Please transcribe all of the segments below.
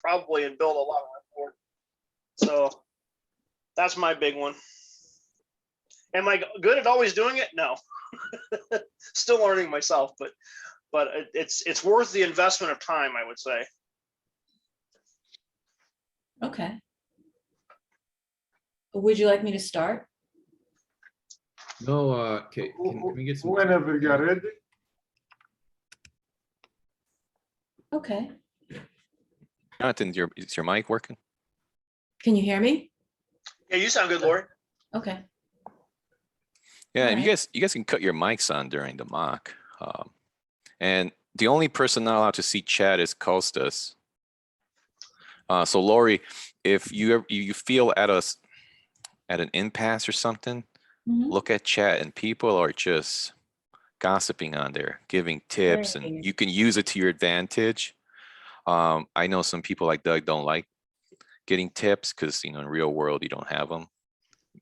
probably and build a lot of rapport. So that's my big one. Am I good at always doing it? No. Still learning myself, but it's worth the investment of time, I would say. Okay. Would you like me to start? No, okay, can we get some? Whenever you're ready. Okay. Jonathan, is your mic working? Can you hear me? Yeah, you sound good, Lori. Okay. Yeah, and Alright. you guys can cut your mics on during the mock. And the only person not allowed to see chat is Kostas. So Lori, if you feel at an impasse or something, Mhm. look at chat and people are just gossiping on there, giving tips, Right. and you can use it to your advantage. I know some people like Doug don't like getting tips because in real world you don't have them.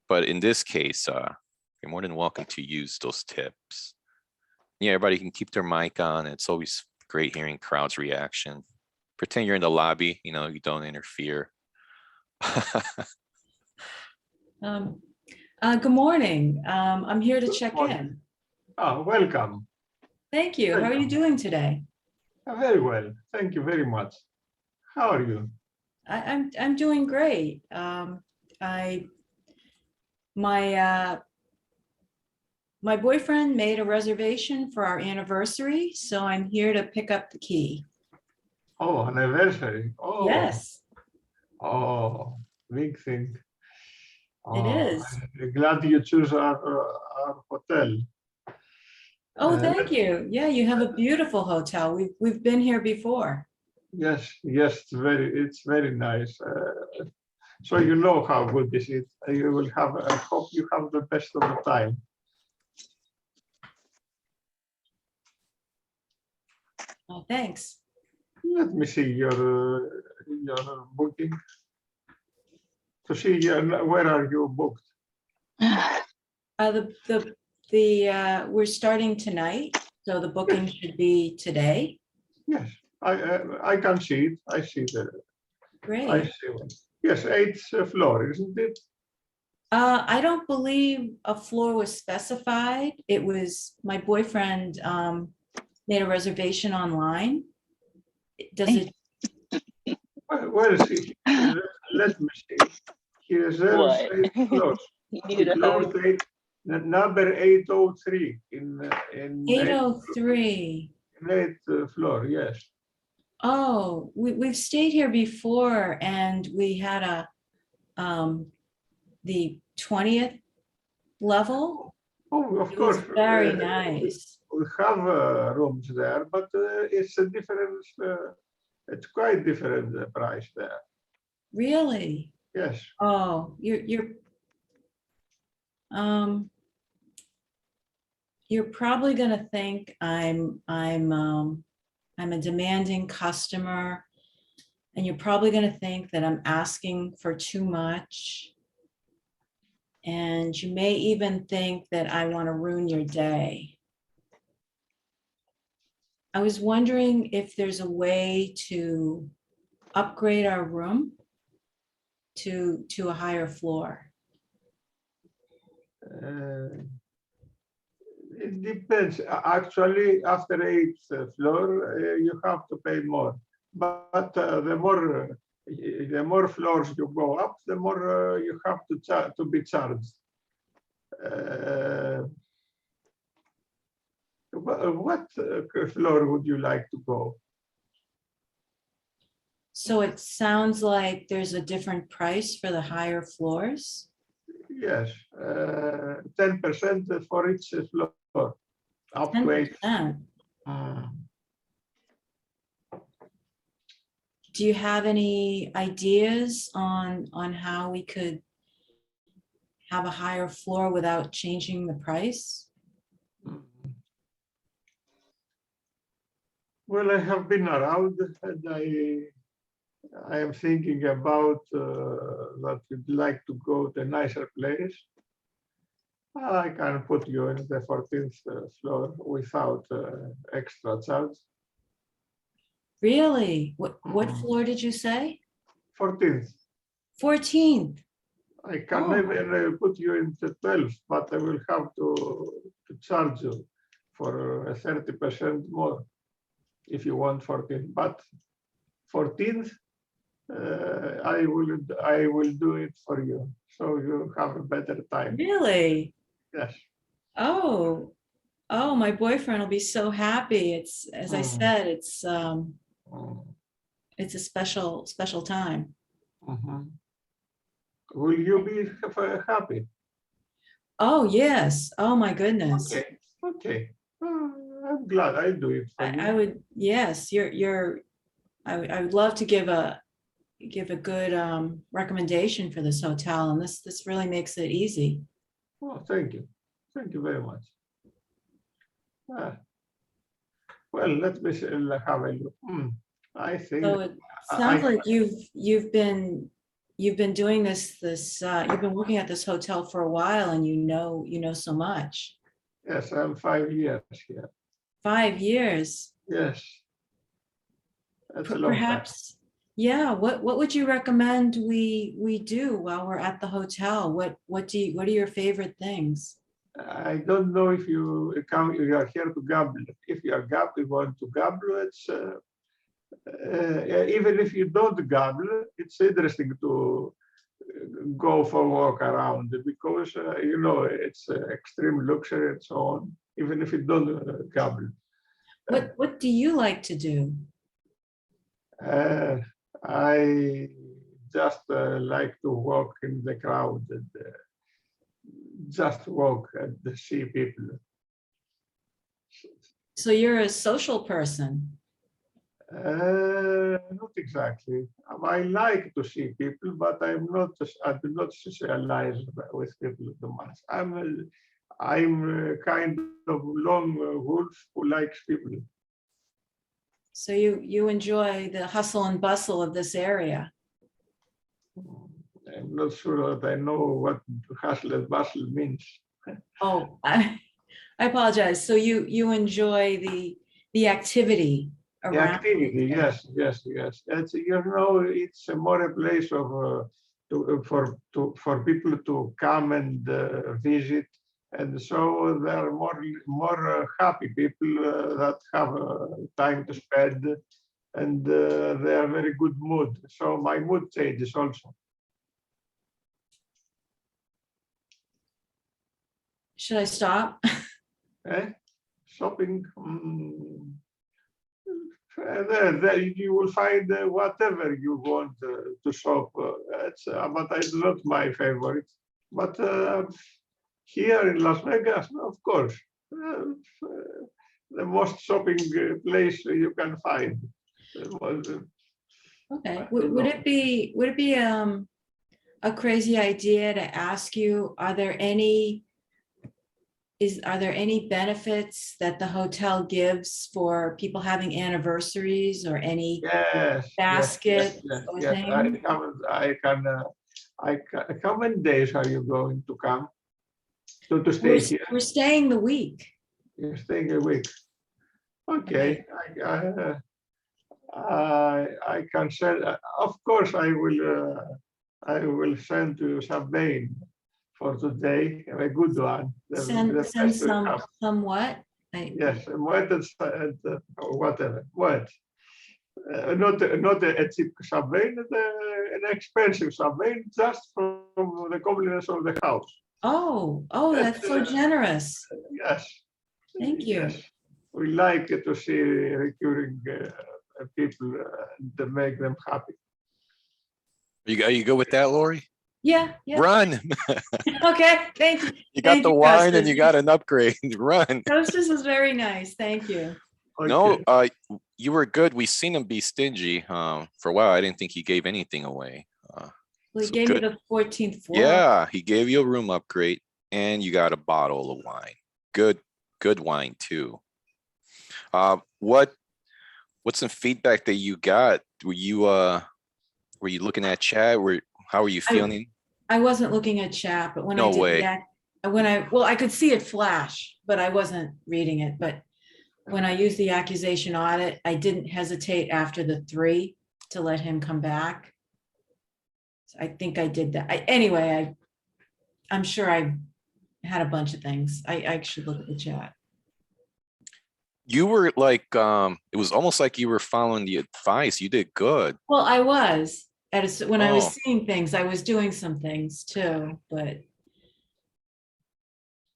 But in this case, you're more than welcome to use those tips. Yeah, everybody can keep their mic on. It's always great hearing crowd's reaction. Pretend you're in the lobby, you don't interfere. Good morning. I'm here to check in. Welcome. Thank you. How are you doing today? Very well. Thank you very much. How are you? I'm doing great. My boyfriend made a reservation for our anniversary, so I'm here to pick up the key. Oh, anniversary. Oh, Yes, oh, big thing. it is. I'm glad you choose our hotel. Oh, thank you. Yeah, you have a beautiful hotel. We've been here before. Yes, it's very nice. So you know how good is it. You will have. I hope you have the best of the time. Oh, thanks. Let me see your booking. To see where are you booked? We're starting tonight, so the booking should be today. Yes, I can see it. I see the. I Great. see one. Yes, 8th floor, isn't it? I don't believe a floor was specified. It was my boyfriend made a reservation online. Does it? Where is he? Let me see. He reserves What? 8th floor. You He need a hug. closed number 803 in 803. 8th floor. Yes. Oh, we've stayed here before and we had the 20th level. Oh, of It was course. very nice. We have rooms there, but it's a different. It's quite different price there. Really? Yes. Oh, you're probably gonna think I'm a demanding customer, and you're probably gonna think that I'm asking for too much. And you may even think that I want to ruin your day. I was wondering if there's a way to upgrade our room to a higher floor. It depends. Actually, after 8th floor, you have to pay more. But the more floors you go up, the more you have to be charged. What floor would you like to go? So it sounds like there's a different price for the higher floors. Yes, 10% for each floor. Up to 8. 10%. Do you have any ideas on how we could have a higher floor without changing the price? Well, I have been around and I am thinking about that you'd like to go to a nicer place. I can put you in the 14th floor without extra charge. Really? What Mhm. floor did you say? 14th. 14th. I can Oh. even put you in the 12th, but I will have to charge you for 30% more if you want 14th. But 14th, I will do it for you, so you have a better time. Really? Yes. Oh, oh, my boyfriend will be so happy. It's, as I Mm. said, Mm. it's a special time. Mhm. Will you be happy? Oh, yes. Oh, my goodness. Okay. Okay. I'm glad I do it for I you. would, yes, I would love to give a good recommendation for this hotel, and this really makes it easy. Oh, thank you. Thank you very much. Ah, well, let me have a look. I think So it I, sounds I- like you've been doing you've been working at this hotel for a while, and you know so much. yes, I'm 5 years here. 5 years. Yes, that's a long time. Perhaps, yeah, what would you recommend we do while we're at the hotel? What are your favorite things? I don't know if you come, you are here to gamble. If you are you want to gamble, it's even if you don't gamble, it's interesting to go for a walk around because you know it's extreme luxury and so on. Even if you don't gamble, What do you like to do? uh, I just like to walk in the crowd and just walk and see people. So you're a social person. Not exactly. I like to see people, but I do not socialize with people too much. I'm a kind of lone wolf who likes people. So you enjoy the hustle and bustle of this area. I'm not sure that I know what hustle and bustle means. Oh, I apologize. So you enjoy the activity The around. activity, yes, yes, yes. It's it's more a place of for people to come and visit, and so there are more happy people that have time to spend, and they are very good mood. So my mood changes also. Should I stop? Eh? Shopping. There you will find whatever you want to shop. But it's not my favorite. But here in Las Vegas, of course, the most shopping place you can find. Okay. I Would don't would know. it be a crazy idea to ask you, are there any benefits that the hotel gives for people having anniversaries or any Yes, basket or yes. thing? How many days are you going to come to We're, stay here? we're staying the week. You're staying a week. Okay, I can send. Of course, I will send you some name for today, a good one. Send The best we some have. somewhat. Yes, what and whatever. What? Not a cheap champagne, an expensive champagne, just from the compliments of the house. Oh, Yes, that's so generous. Yes. Thank you. Yes. We like to see recurring people to make them happy. You go with that, Lori? Yeah, yeah. Run. Okay, thank you. You got Thank the you, wine and you Costas. got an upgrade. Run. Costas was very nice. Thank you. No, Okay. you were good. We seen him be stingy. For a while, I didn't think he gave anything away. Well, he So gave me good. the 14th floor. Yeah, he gave you a room upgrade and you got a bottle of wine. Good wine too. What's some feedback that you got? Were you looking at chat? How were you feeling? I wasn't looking at chat, but when I No did, way. yeah, I could see it flash, but I wasn't reading it. But when I used the accusation audit, I didn't hesitate after the 3 to let him come back. So I think I did that. Anyway, I'm sure I had a bunch of things. I should look at the chat. You were like, it was almost like you were following the advice. You did good. Well, I was when I was Oh. seeing things, I was doing some things too, but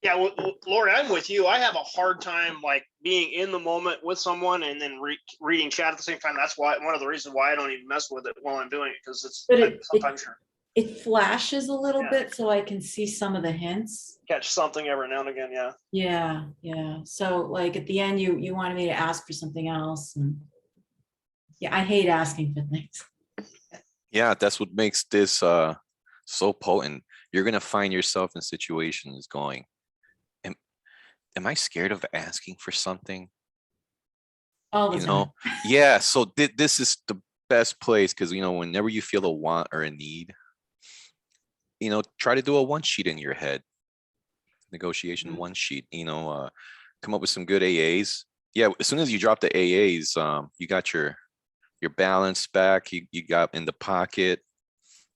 Yeah, well, Lori, I'm with you. I have a hard time like being in the moment with someone and then reading chat at the same time. That's why one of the reasons why I don't even mess with it while I'm doing it, because it's But it- sometimes you it flashes a little Yeah. bit so I can see some of the hints. catch something every now and again. Yeah. Yeah. So like at the end, you wanted me to ask for something else. And yeah, I hate asking for things. Yeah, that's what makes this so potent. You're gonna find yourself in situations going, am I scared of asking for something? All the You time. know? Yeah, so this is the best place because whenever you feel a want or a need, try to do a one sheet in your head. Negotiation Mhm. one sheet, come up with some good AAs. Yeah, as soon as you drop the AAs, you got your balance back, you got in the pocket.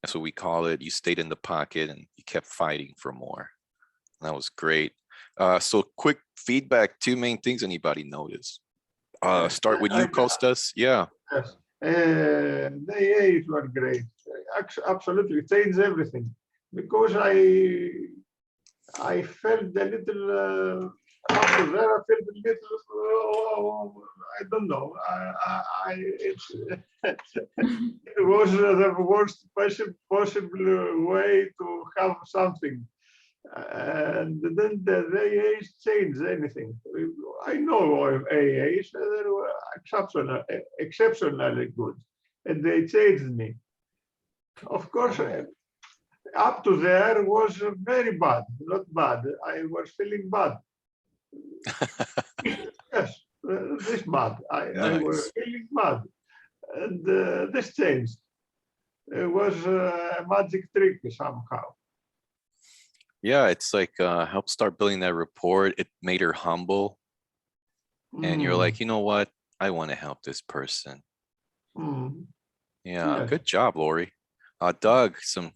That's what we call it. You stayed in the pocket and you kept fighting for more. That was great. So quick feedback, 2 main things anybody notice. Start with you, Costas. Yeah. Yes. The AAs were great. Absolutely changed everything because I felt a little after that. I felt a little. I don't know. It was the worst possible way to have something. And then the AAs changed anything. I know of AAs, they were exceptionally good, and they changed me. Of course, up to there was very bad, not bad. I was feeling bad. Yes, this bad. I was Nice. feeling bad, and this changed. It was a magic trick somehow. Yeah, it's like help start building that rapport. It made her humble. And you're Mm, like, you know what? I want to help this person. mm, Yeah, yes. good job, Lori. Doug, some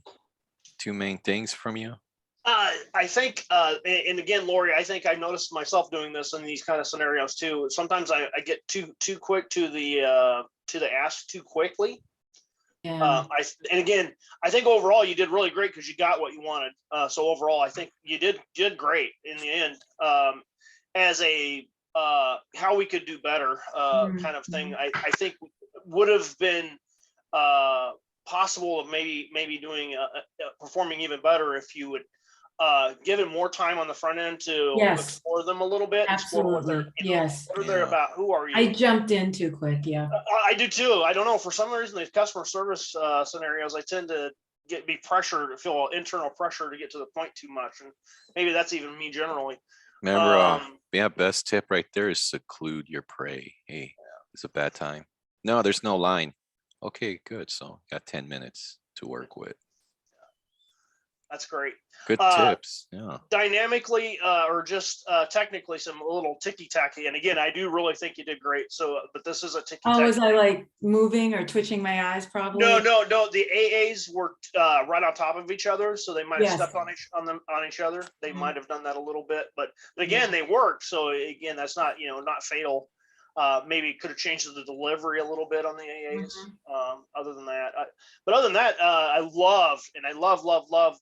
2 main things from you. I think, and again, Lori, I think I noticed myself doing this in these kind of scenarios too. Sometimes I get too quick to the ask too quickly. Yeah. And again, I think overall you did really great because you got what you wanted. So overall, I think you did great in the end. As a how we could do better kind of thing, I think would have been possible of maybe doing performing even better if you would given more time on the front end to Yes. explore them a little bit, explore what they're, Absolutely. Yes. what are they about, who are you? I jumped in too quick. Yeah. I do too. I don't know, for some reason, these customer service scenarios, I tend to be pressured, to feel internal pressure to get to the point too much, and maybe that's even me generally. Remember, yeah, best tip right there is seclude your prey. Hey, it's a bad time. No, there's no line. Okay, good. So got 10 minutes to work with. That's great. Good tips. Yeah. Dynamically or just technically some a little ticky tacky. And again, I do really think you did great. So, but this is a ticky tacky. Oh, was I like moving or twitching my eyes probably? No. The AAs were right on top of each other, so they might have Yes. stepped on each other. They Mhm. might have done that a little bit, but again, they worked. So again, that's not not fatal. Maybe could have changed the delivery a little bit on the AAs. Other than that, I love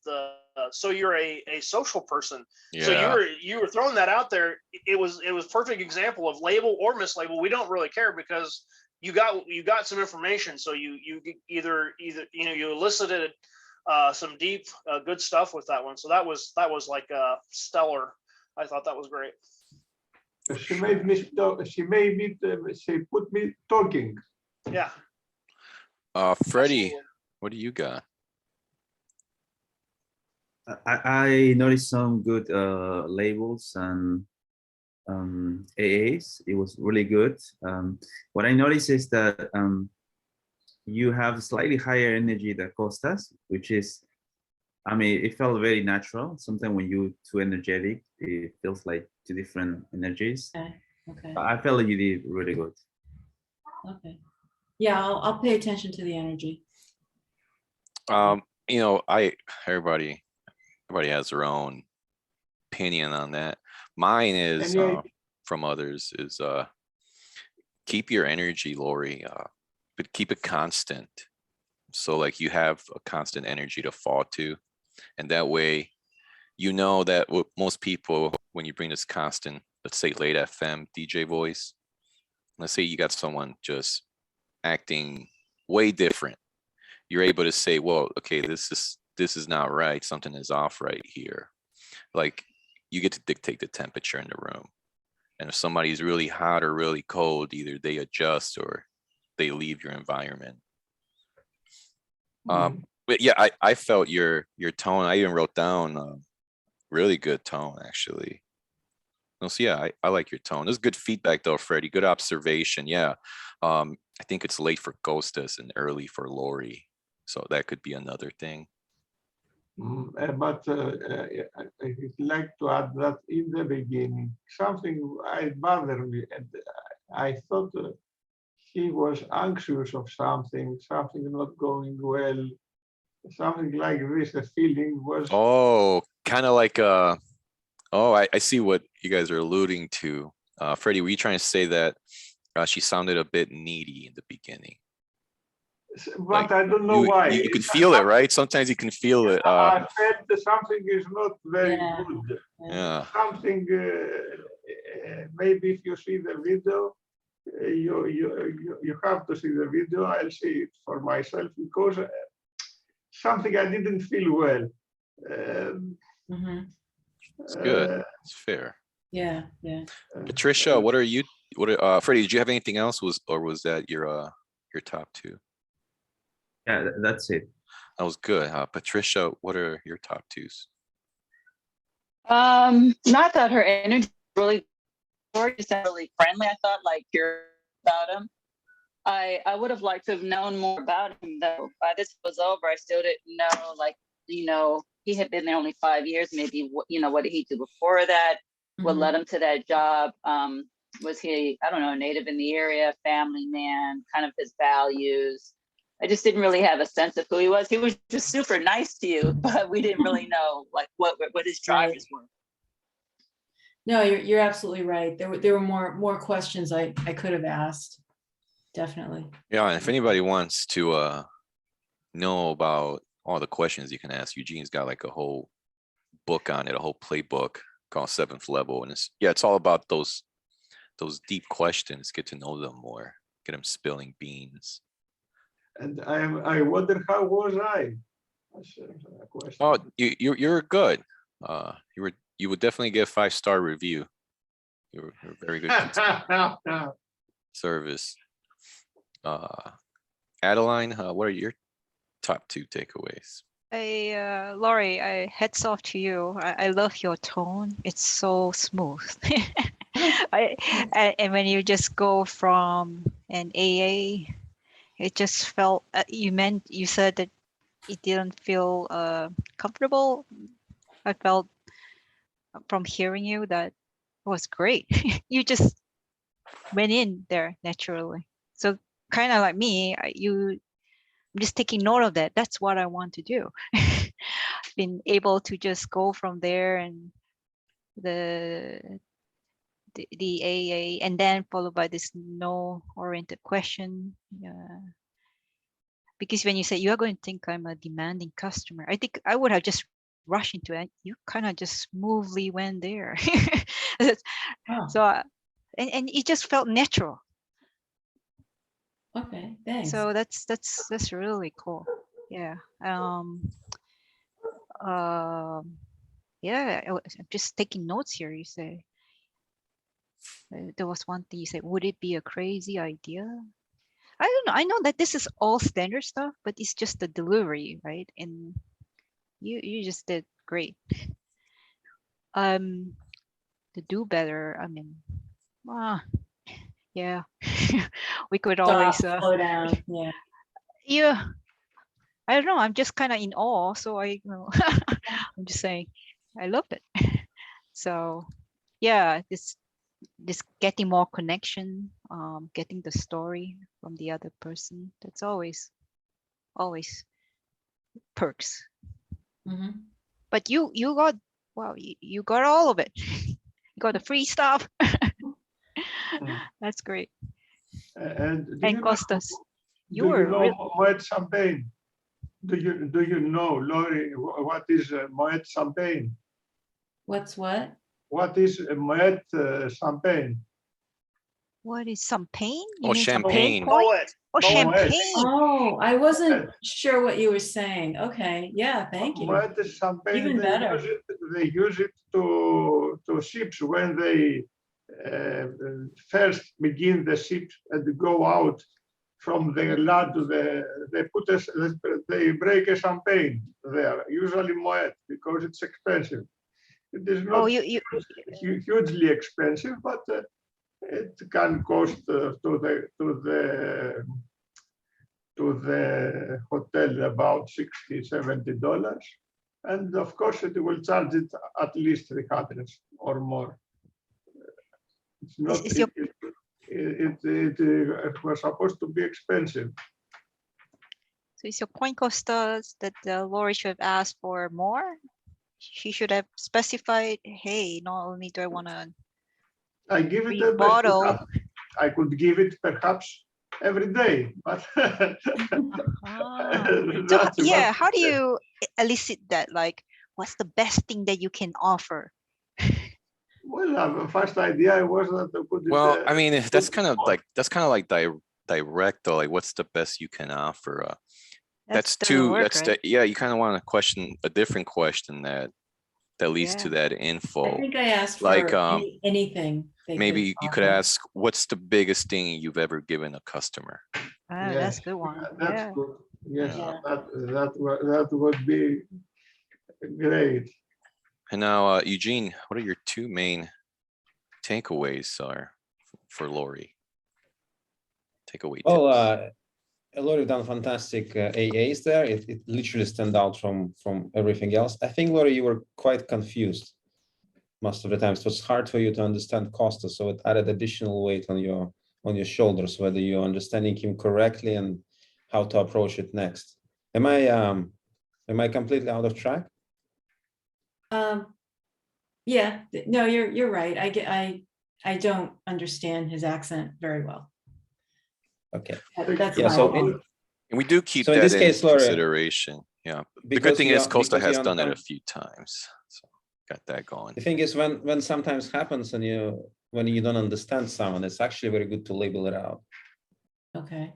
the. So you're a social person. Yeah. So you were throwing that out there. It was perfect example of label or mislabel. We don't really care because you got some information. So you either you elicited some deep good stuff with that one. So that was like stellar. I thought that was great. She made me. She put me talking. Yeah. Freddie, Absolutely. what do you got? I noticed some good labels and AAs. It was really good. What I noticed is that you have slightly higher energy than Costas, which is, I mean, it felt very natural. Sometimes when you're too energetic, it feels like 2 different energies. Okay. Okay, I felt like you did really good. okay. Yeah, I'll pay attention to the energy. You know, everybody has their own opinion on that. Mine is, Any from others is, keep your energy, Lori, but keep it constant. So like you have a constant energy to fall to. And that way, you know that what most people, when you bring this constant, let's say late FM DJ voice, let's say you got someone just acting way different. You're able to say, well, okay, this is not right. Something is off right here. Like you get to dictate the temperature in the room. And if somebody's really hot or really cold, either they adjust or they leave your environment. But yeah, I felt your tone. I even wrote down really good tone, actually. No, so yeah, I like your tone. This is good feedback though, Freddie. Good observation. Yeah. I think it's late for Ghostas and early for Lori. So that could be another thing. But I'd like to add that in the beginning, something I bothered me, and I thought he was anxious of something not going well, something like this. The feeling was. Oh, kind of like I see what you guys are alluding to. Freddie, were you trying to say that she sounded a bit needy in the beginning? But I don't know why. You can feel it, right? Sometimes you can feel it. I felt that something is not very Yeah. good. Yeah. Something, maybe if you see the video, you have to see the video. I'll see it for myself because something I didn't feel well. Mhm. It's good. It's fair. Yeah, yeah. Patricia, what are you? Freddie, did you have anything else? Was that your top two? Yeah, that's it. That was good. Patricia, what are your top twos? Not that her energy really gorgeous and really friendly. I thought like you're about him. I would have liked to have known more about him though. By this was over, I still didn't know, like, he had been there only 5 years. Maybe what did he do before that? What Mhm. led him to that job? Was he, I don't know, native in the area, family man, kind of his values? I just didn't really have a sense of who he was. He was just super nice to you, but we didn't really know like what his drivers were. No, you're absolutely right. There were more questions I could have asked. Definitely. Yeah, and if anybody wants to know about all the questions you can ask, Eugene's got like a whole book on it, a whole playbook called Seventh Level, and it's all about those deep questions. Get to know them more. Get them spilling beans. And I wonder how was I? That's a question. Oh, you're good. You would definitely get a 5-star review. You're very good service. Adeline, what are your top 2 takeaways? Laurie, hats off to you. I love your tone. It's so smooth. And when you just go from an AA, it just felt, you said that it didn't feel comfortable. I felt from hearing you that it was great. You just went in there naturally. So kind of like me, I'm just taking note of that. That's what I want to do. Been able to just go from there and the AA, and then followed by this no-oriented question. Because when you say you are going to think I'm a demanding customer, I think I would have just rushed into it. You kind of just smoothly went there. Oh, So, and it just felt natural. okay, thanks. So that's really cool. Yeah. Yeah, I'm just taking notes here. You say there was one thing you said, would it be a crazy idea? I don't know. I know that this is all standard stuff, but it's just the delivery, right? And you just did great. To do better, I mean, yeah, we could always Slow down. Yeah. yeah. I don't know. I'm just kind of in awe. So I'm just saying, I loved it. So yeah, just getting more connection, getting the story from the other person. That's always perks. Mhm. But you got, wow, you got all of it. You got the free stuff. That's great. And do And you know, Costas, you do you were know Moet Champagne? Do you know, Lori, what is Moet Champagne? What's what? What is Moet Champagne? what is champagne? You Oh, mean champagne. point? Moet. Oh, Moet. champagne. Oh, I wasn't sure what you were saying. Okay, yeah, thank you. Moet Champagne, Even better. They use it to ships when they first begin the ship and go out from the land to they break a champagne there, usually Moet, because it's expensive. It is Oh, not you hugely expensive, but it can cost to the hotel about $60-70. And of course, it will charge it at least 300 or more. It's not, is your- it was supposed to be expensive. so is your point, Costas, that Lori should have asked for more? She should have specified, hey, not only do I want to I give it free a bottle. I could give it perhaps every day, but Ah. So that's yeah, what- how do you elicit that? Like, what's the best thing that you can offer? Well, first idea was that I could. Well, I mean, that's kind of like direct though. Like, what's the best you can offer? That's doesn't too. work, That's right? yeah. You kind of want to question a different question that leads to that I info. think I asked Like, for anything. they Maybe you could offer. ask, what's the biggest thing you've ever given a customer? Ah, that's a good one. That's Yeah. good. Yes, Yeah. that would be great. And now, Eugene, what are your two main takeaways are for Lori? Takeaway tips. Well, Lori done fantastic AAs there. It literally stand out from everything else. I think, Lori, you were quite confused most of the time. So it's hard for you to understand Costa. So it added additional weight on your shoulders, whether you're understanding him correctly and how to approach it next. Am I completely out of track? Yeah, no, you're right. I don't understand his accent very well. Okay. That's Yeah, my so fault. And we do keep So in that this in case, Lori, consideration. Yeah. The good because thing you is are- Costa because has you done it a understand- few times. So got that going. The thing is, when sometimes happens and when you don't understand someone, it's actually very good to label it out. Okay.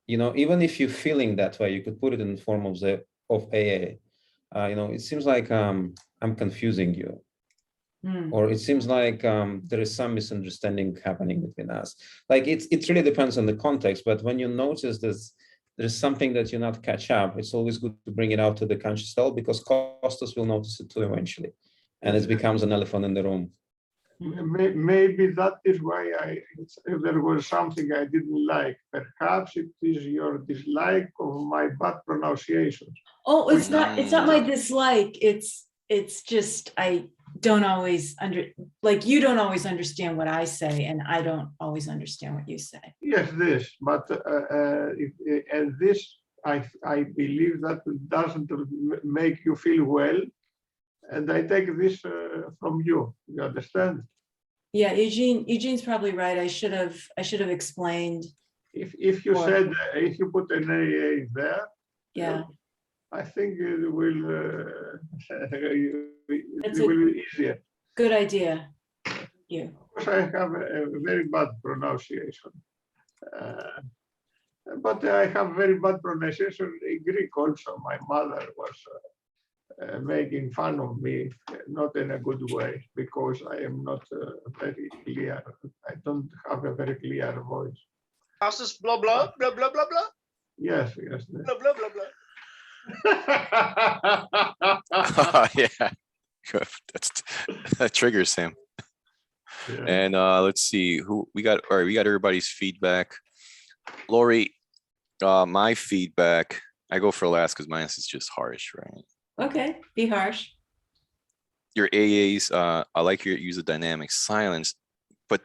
Even if you're feeling that way, you could put it in the form of AA. It seems like I'm confusing you, Hmm. or it seems like there is some misunderstanding happening between us. Like it really depends on the context, but when you notice there's something that you not catch up, it's always good to bring it out to the conscious level, because Costas will notice it too eventually, and it becomes an elephant in the room. Mhm. Maybe that is why if there was something I didn't like. Perhaps it is your dislike of my bad pronunciation. Oh, it's not my dislike. It's just I don't always you don't always understand what I say, and I don't always understand what you say. Yes, this, but and this, I believe that doesn't make you feel well, and I take this from you. You understand? Yeah, Eugene's probably right. I should have explained. If you Or- said if you put an AA there, Yeah, I think it will That's it will be easier. good idea. You. Of course, I have a very bad pronunciation. But I have very bad pronunciation in Greek also. My mother was making fun of me, not in a good way, because I am not very clear. I don't have a very clear voice. Houses, blah, blah, blah, blah, blah, blah, Yes. blah, blah, blah, blah. Yeah. Good. That triggers him. Yeah. And let's see who we got. All right, we got everybody's feedback. Lori, my feedback, I go for last because mine is just harsh, right? Okay, be harsh. Your AAs, I like your use of dynamic silence, but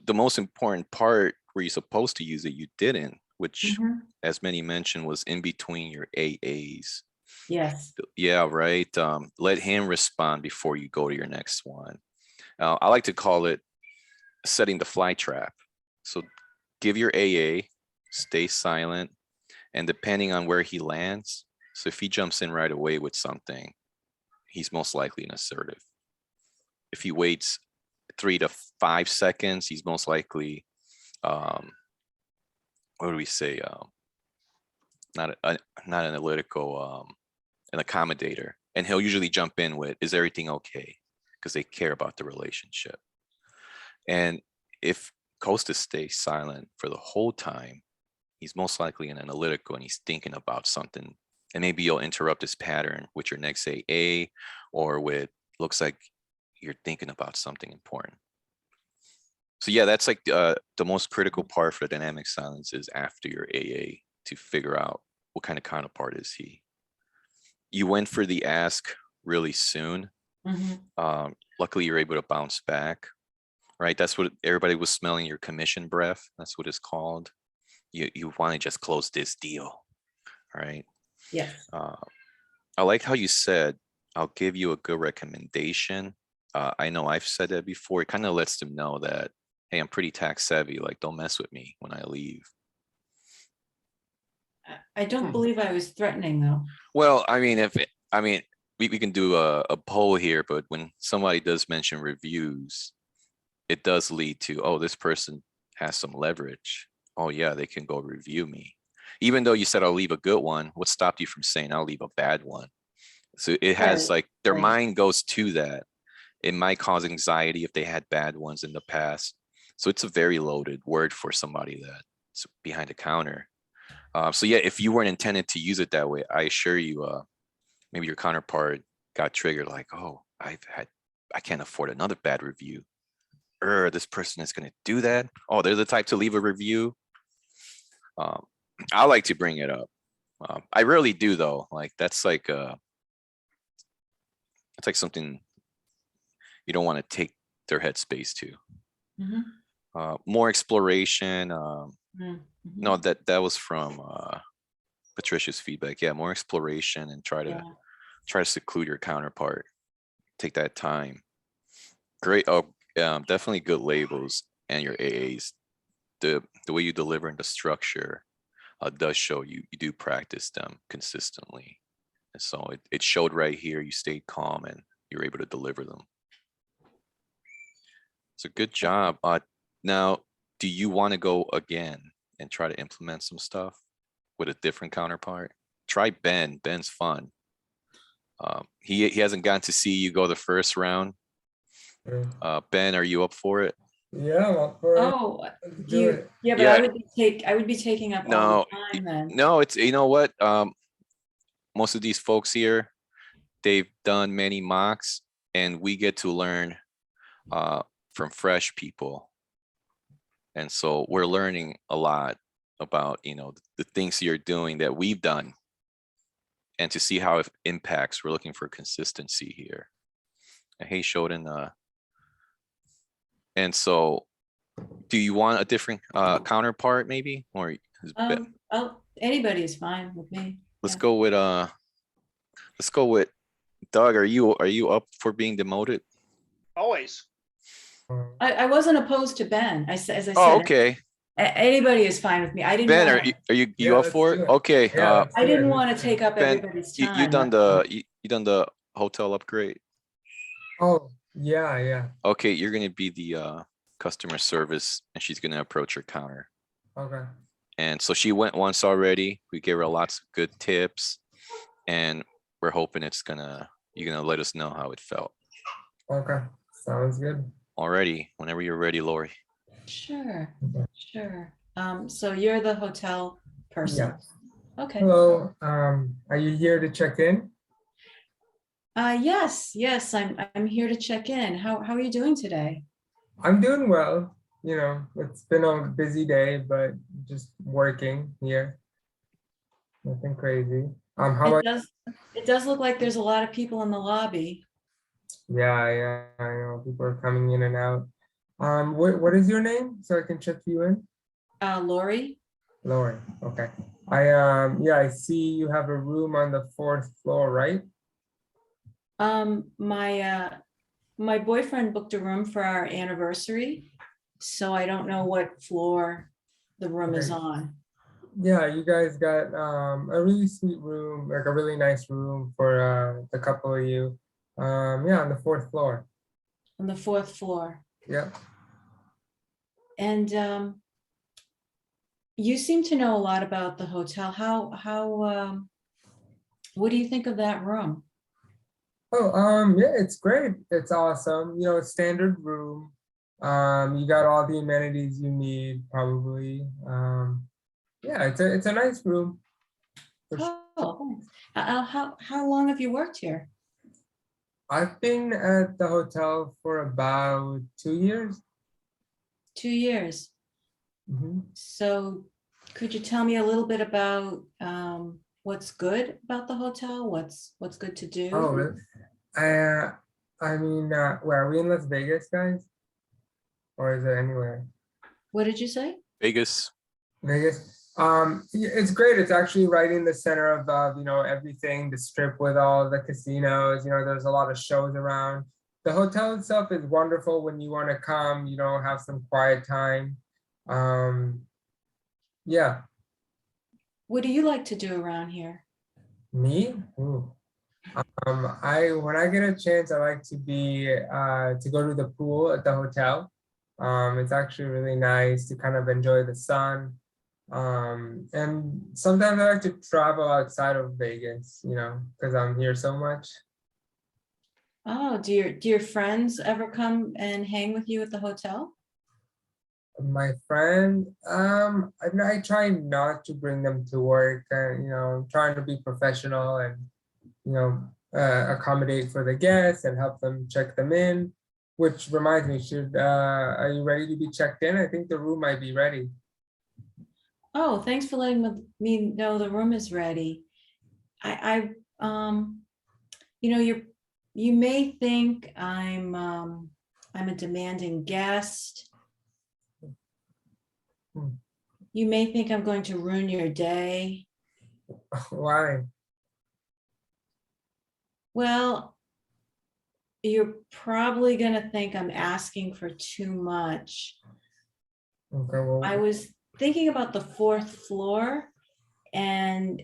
the most important part where you're supposed to use it, you didn't, which Mhm. as many mentioned was in between your AAs. Yes. Yeah, right. Let him respond before you go to your next one. I like to call it setting the fly trap. So give your AA, stay silent, and depending on where he lands, so if he jumps in right away with something, he's most likely an assertive. If he waits 3 to 5 seconds, he's most likely, what do we say? Not analytical, an accommodator. And he'll usually jump in with, is everything okay? Because they care about the relationship. And if Costas stays silent for the whole time, he's most likely an analytical and he's thinking about something. And maybe you'll interrupt his pattern with your next AA or with, looks like you're thinking about something important. So yeah, that's like the most critical part for dynamic silence is after your AA to figure out what kind of counterpart is he. You went for the ask really soon. Mhm. Luckily, you're able to bounce back, right? That's what everybody was smelling, your commission breath. That's what it's called. You want to just close this deal, right? Yes. I like how you said, I'll give you a good recommendation. I know I've said that before. It kind of lets them know that, hey, I'm pretty tax savvy. Like, don't mess with me when I leave. I don't believe I was threatening though. Well, I mean, we can do a poll here, but when somebody does mention reviews, it does lead to, oh, this person has some leverage. Oh yeah, they can go review me. Even though you said I'll leave a good one, what stopped you from saying I'll leave a bad one? So it has Right, like their right. mind goes to that. It might cause anxiety if they had bad ones in the past. So it's a very loaded word for somebody that's behind the counter. So yeah, if you weren't intended to use it that way, I assure you, maybe your counterpart got triggered like, oh, I can't afford another bad review. This person is gonna do that. Oh, they're the type to leave a review. I like to bring it up. I rarely do though. Like it's like something you don't want to take their headspace to. Mhm. More exploration. Mhm. No, that was from Patricia's feedback. Yeah, more exploration and try Yeah. to seclude your counterpart. Take that time. Great. Oh, definitely good labels and your AAs. The way you deliver and the structure does show you do practice them consistently. And so it showed right here. You stayed calm and you're able to deliver them. It's a good job. Now, do you want to go again and try to implement some stuff with a different counterpart? Try Ben. Ben's fun. He hasn't gotten to see you go the first round. Ben, are you up for it? Yeah, I'm up for it. Oh, Let's do you, it. yeah, but Yeah. I would be taking up all No, the time then. no, it's, you know what? Most of these folks here, they've done many mocks and we get to learn from fresh people. And so we're learning a lot about, the things you're doing that we've done and to see how it impacts. We're looking for consistency here. And hey, Shodan. And so do you want a different counterpart maybe? Or Anybody is fine with me. let's Yeah. go with Doug. Are you up for being demoted? Always. I wasn't opposed to Ben. As I said, Oh, okay. Anybody is fine with me. I didn't Ben, want, are you Yeah, up let's for do it? it. Okay. Yeah, let's I do it. didn't Let's want do to it. take up Ben, everybody's you time. done you done the hotel upgrade. Oh, yeah. Okay, you're gonna be the customer service and she's gonna approach your counter. Okay. And so she went once already. We gave her lots of good tips and we're hoping you're gonna let us know how it felt. Okay. Sounds good. Already, whenever you're ready, Lori. Sure, Okay. sure. So you're the hotel person. Yeah. Okay. Hello. Are you here to check in? Yes, I'm here to check in. How are you doing today? I'm doing well. It's been a busy day, but just working here. Nothing crazy. How about? It does look like there's a lot of people in the lobby. Yeah. I know people are coming in and out. What is your name so I can check you in? Lori? Lauren. Okay. Yeah, I see you have a room on the 4th floor, right? My boyfriend booked a room for our anniversary, so I don't know what floor the room is Okay. on. Yeah, you guys got a really sweet room, like a really nice room for the couple of you. Yeah, on the 4th floor. On the 4th floor. Yeah. And you seem to know a lot about the hotel. What do you think of that room? Oh, yeah, it's great. It's awesome. You know, standard room. You got all the amenities you need, probably. Yeah, it's a nice room. for sure. Oh, thanks. How long have you worked here? I've been at the hotel for about 2 years. 2 years. Mhm. So could you tell me a little bit about what's good about the hotel? What's good to do? Oh, really? I mean, where are we in Las Vegas, guys? Or is it anywhere? What did you say? Vegas. Vegas. It's great. It's actually right in the center of everything, the strip with all the casinos. You know, there's a lot of shows around. The hotel itself is wonderful when you want to come, have some quiet time. Yeah, What do you like to do around here? me? Ooh. When I get a chance, I like to go to the pool at the hotel. It's actually really nice to kind of enjoy the sun. And sometimes I like to travel outside of Vegas, because I'm here so much. Oh, do your friends ever come and hang with you at the hotel? My friend, I try not to bring them to work, trying to be professional and, accommodate for the guests and help them check them in. Which reminds me, are you ready to be checked in? I think the room might be ready. Oh, thanks for letting me know the room is ready. You may think I'm a demanding guest. Hmm. You may think I'm going to ruin your day. Why? Well, you're probably gonna think I'm asking for too much. Okay, well, I was thinking about the 4th floor, and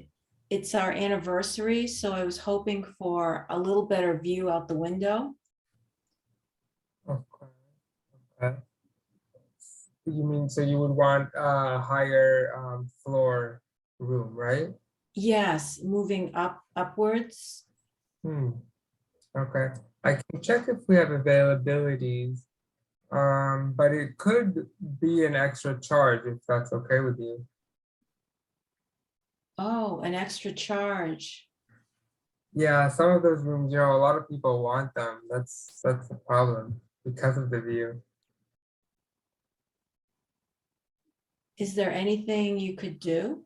it's our anniversary, so I was hoping for a little better view out the window. okay. Okay. You mean, so you would want a higher floor room, right? Yes, moving upwards. Okay, I can check if we have availabilities. But it could be an extra charge if that's okay with you. Oh, an extra charge. Yeah, some of those rooms, a lot of people want them. That's the problem because of the view. Is there anything you could do?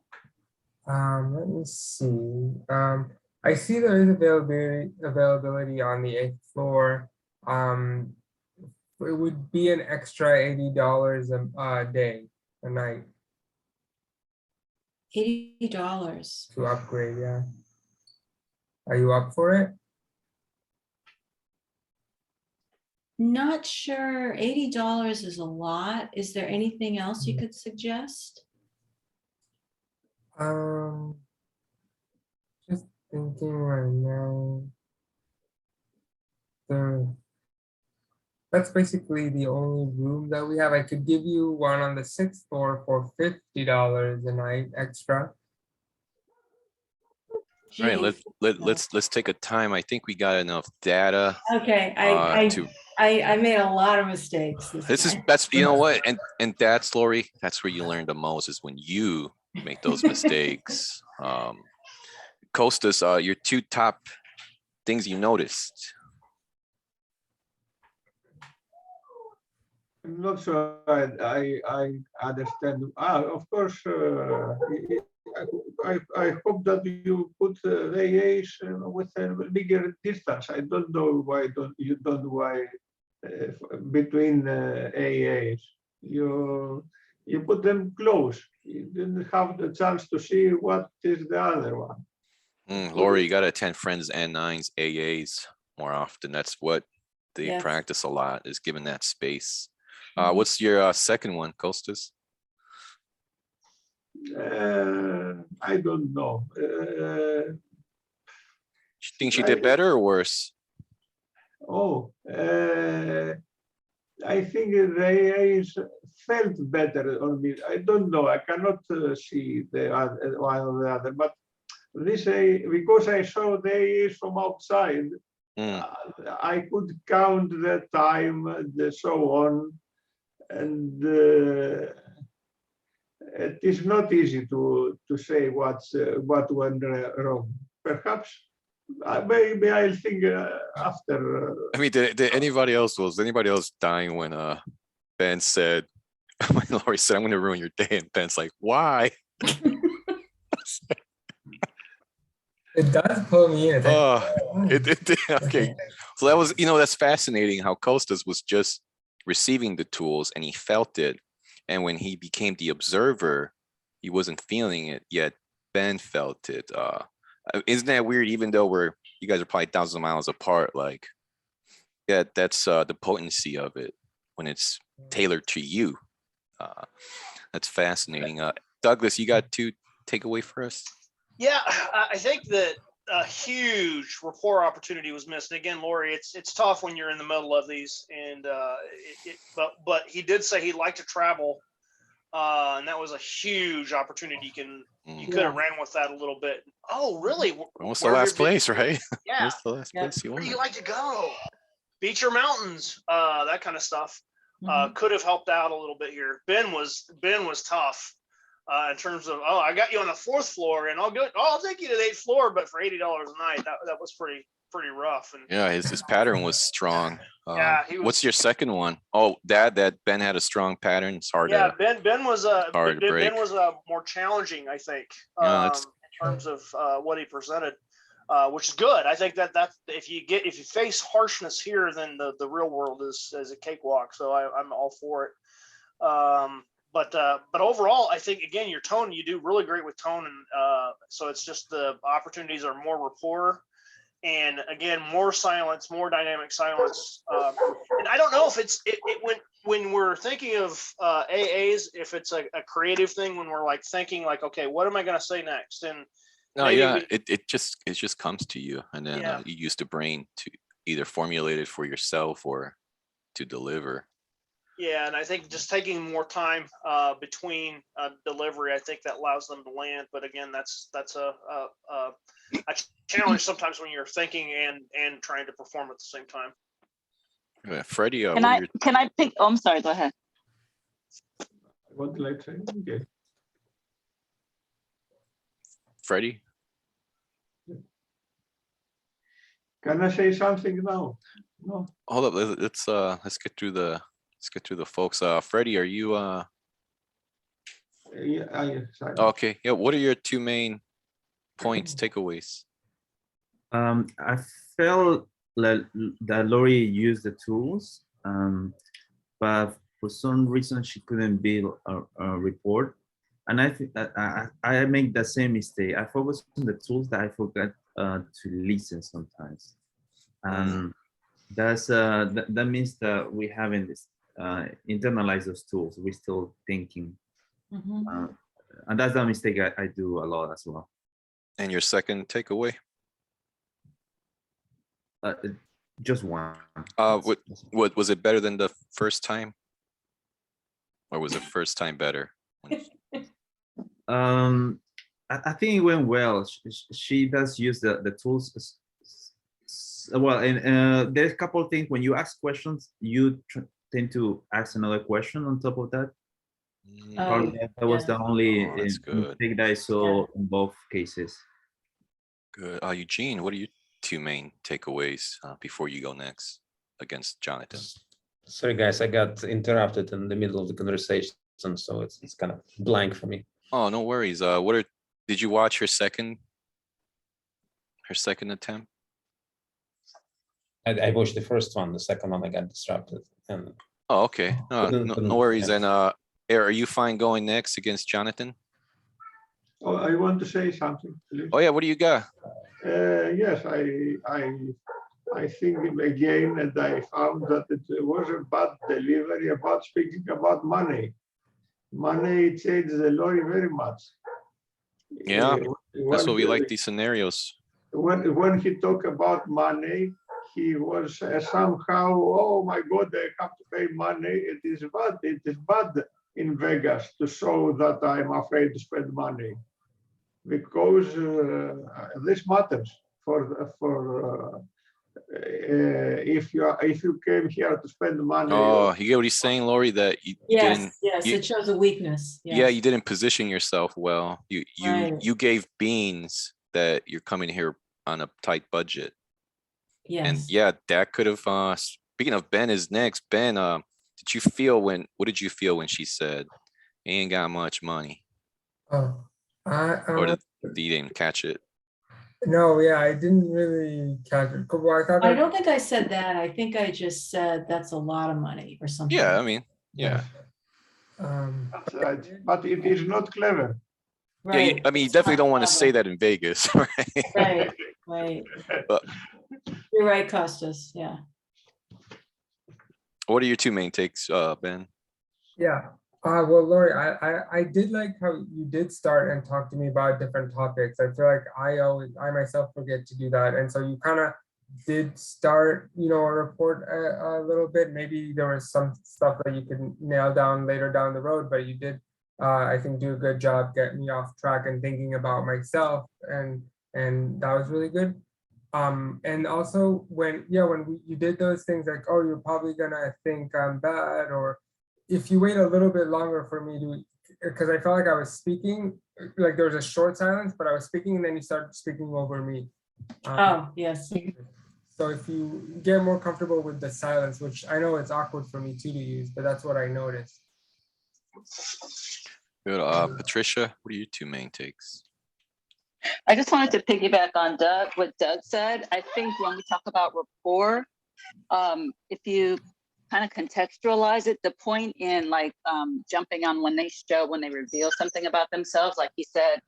Let me see. I see there is availability on the 8th floor. It would be an extra $80 a day, a night $80. to upgrade. Yeah. Are you up for it? Not sure. $80 is a lot. Is there anything else you could suggest? Just thinking right now. That's basically the only room that we have. I could give you one on the 6th floor for $50 a night extra. All right, Gee, let's take a time. I think we got enough data. Okay, To I made a lot of mistakes. that's you know what, and that's Lori, that's where you learn the most is when you make those mistakes. Costas, your 2 top things you noticed. I'm not sure I understand. Of course, I hope that you put the AAs with a bigger distance. I don't know why between AAs. You put them close. You didn't have the chance to see what is the other one. Lori, you gotta attend Friends and Nines AAs more often. That's what they Yes. practice a lot, is given that space. Mhm. What's your second one, Kostas? I don't know. She thinks she did better or worse? I think the AAs felt better on me. I don't know. I cannot see the one or the other, but this because I saw the AAs from outside, I could count the time and so on, and it is not easy to say what went wrong. Perhaps maybe I'll think after. I mean, did anybody else, was anybody else dying when Ben said, when Lori said, I'm gonna ruin your day, and Ben's like, why? It does pull me in. It's like, Oh, it did. Okay. So that was, that's fascinating how Kostas was just receiving the tools and he felt it. And when he became the observer, he wasn't feeling it, yet Ben felt it. Isn't that weird? Even though you guys are probably thousands of miles apart, like, yeah, that's the potency of it when it's tailored to you. That's fascinating. Douglas, you got two takeaway for us? Yeah, I think that a huge rapport opportunity was missed. And again, Lori, it's tough when you're in the middle of these, and but he did say he'd like to travel, and that was a huge opportunity. You could have ran with that a little bit. Oh, really? Almost the last place, right? Yeah. Almost the last place you Where do you wanted. like to go? Beach or mountains? That kind of stuff. Mhm. Could have helped out a little bit here. Ben was tough. In terms of, I got you on the 4th floor, and I'll take you to the 8th floor, but for $80 a night, that was pretty rough. And Yeah, his pattern was strong. Yeah, he was- What's your second one? Oh, that Ben had a strong pattern. It's hard yeah, to. Ben was hard to break. Ben was more challenging, I think, Yeah, that's- in terms of what he presented, which is good. I think that if you face harshness here, then the real world is a cakewalk. So I'm all for it. But overall, I think, again, your tone, you do really great with tone, and so it's just the opportunities are more rapport, and again, more silence, more dynamic silence. And I don't know if it when we're thinking of AAs, if it's a creative thing, when we're like thinking like, okay, what am I going to say next? And No, maybe yeah, we- it just comes to you, and then Yeah. you use the brain to either formulate it for yourself or to deliver. Yeah, and I think just taking more time between delivery, I think that allows them to land. But again, that's a challenge sometimes when you're thinking and trying to perform at the same time. Freddie, Can what are your I pick? Oh, I'm sorry. Go ahead. What did I say? Okay. Freddie? Can I say something now? No. Hold up, let's get through the folks. Freddie, are you Yes. okay? Yeah, what are your two main points, takeaways? I felt like that Lori used the tools, but for some reason she couldn't build a report. And I think that I make the same mistake. I focus on the tools that I forgot to listen sometimes. That means that we haven't internalized those tools. We're still thinking, Mhm. and that's the mistake I do a lot as well. And your second takeaway? Just one. What was it better than the first time? Or was the first time better? I think it went well. She does use the tools. Well, and there's a couple of things when you ask questions, you tend to ask another question on top of that. Probably that was the only that's good. mistake that I saw in both cases. Good. Eugene, what are your two main takeaways before you go next against Jonathan? Sorry, guys, I got interrupted in the middle of the conversation, so it's kind of blank for me. Oh, no worries. Did you watch her second attempt? I watched the first one, the second one I got disrupted. And Oh, okay. No worries. And are you fine going next against Jonathan? Oh, I want to say something, please. Oh yeah, what do you got? Yes, I think again, and I found that it was a bad delivery about speaking about money. Money changed the lorry very much. Yeah, that's what we When- like, these scenarios. when he talked about money, he was somehow, oh my God, I have to pay money. It is bad. It is bad in Vegas to show that I'm afraid to spend money, because this matters if you came here to spend money. Oh, you get what he's saying, Lori, that you didn't, Yes, yes, you- it shows a weakness. yeah, yes. you didn't position yourself well. Right. You gave beans that you're coming here on a tight budget. And Yes. yeah, that could have, speaking of Ben is next. Ben, what did you feel when she said, ain't got much money? Oh, Or you didn't catch it? no, yeah, I didn't really catch it. Well, I thought I that- don't think I said that. I think I just said that's a lot of money or something. Yeah, I mean, yeah. That's right. But it is not clever. Yeah, Right. I mean, you it's definitely not don't want to say clever. that in Vegas, right? Right, right. But- You're right, Costas, yeah. What are your two main takes, Ben? Yeah. Well, Lori, I did like how you did start and talk to me about different topics. I feel like I myself forget to do that. And so you kind of did start, a report a little bit. Maybe there was some stuff that you could nail down later down the road, but you did, I think, do a good job getting me off track and thinking about myself. And that was really good. And also when you did those things like, oh, you're probably gonna think I'm bad, or if you wait a little bit longer for me to, because I felt like I was speaking, like there was a short silence, but I was speaking and then you started speaking over me. Oh, yes. So if you get more comfortable with the silence, which I know it's awkward for me too to use, but that's what I noticed. Good. Patricia, what are your two main takes? I just wanted to piggyback on what Doug said. I think when we talk about rapport, if you kind of contextualize it, the point in jumping on when they reveal something about themselves, like he said,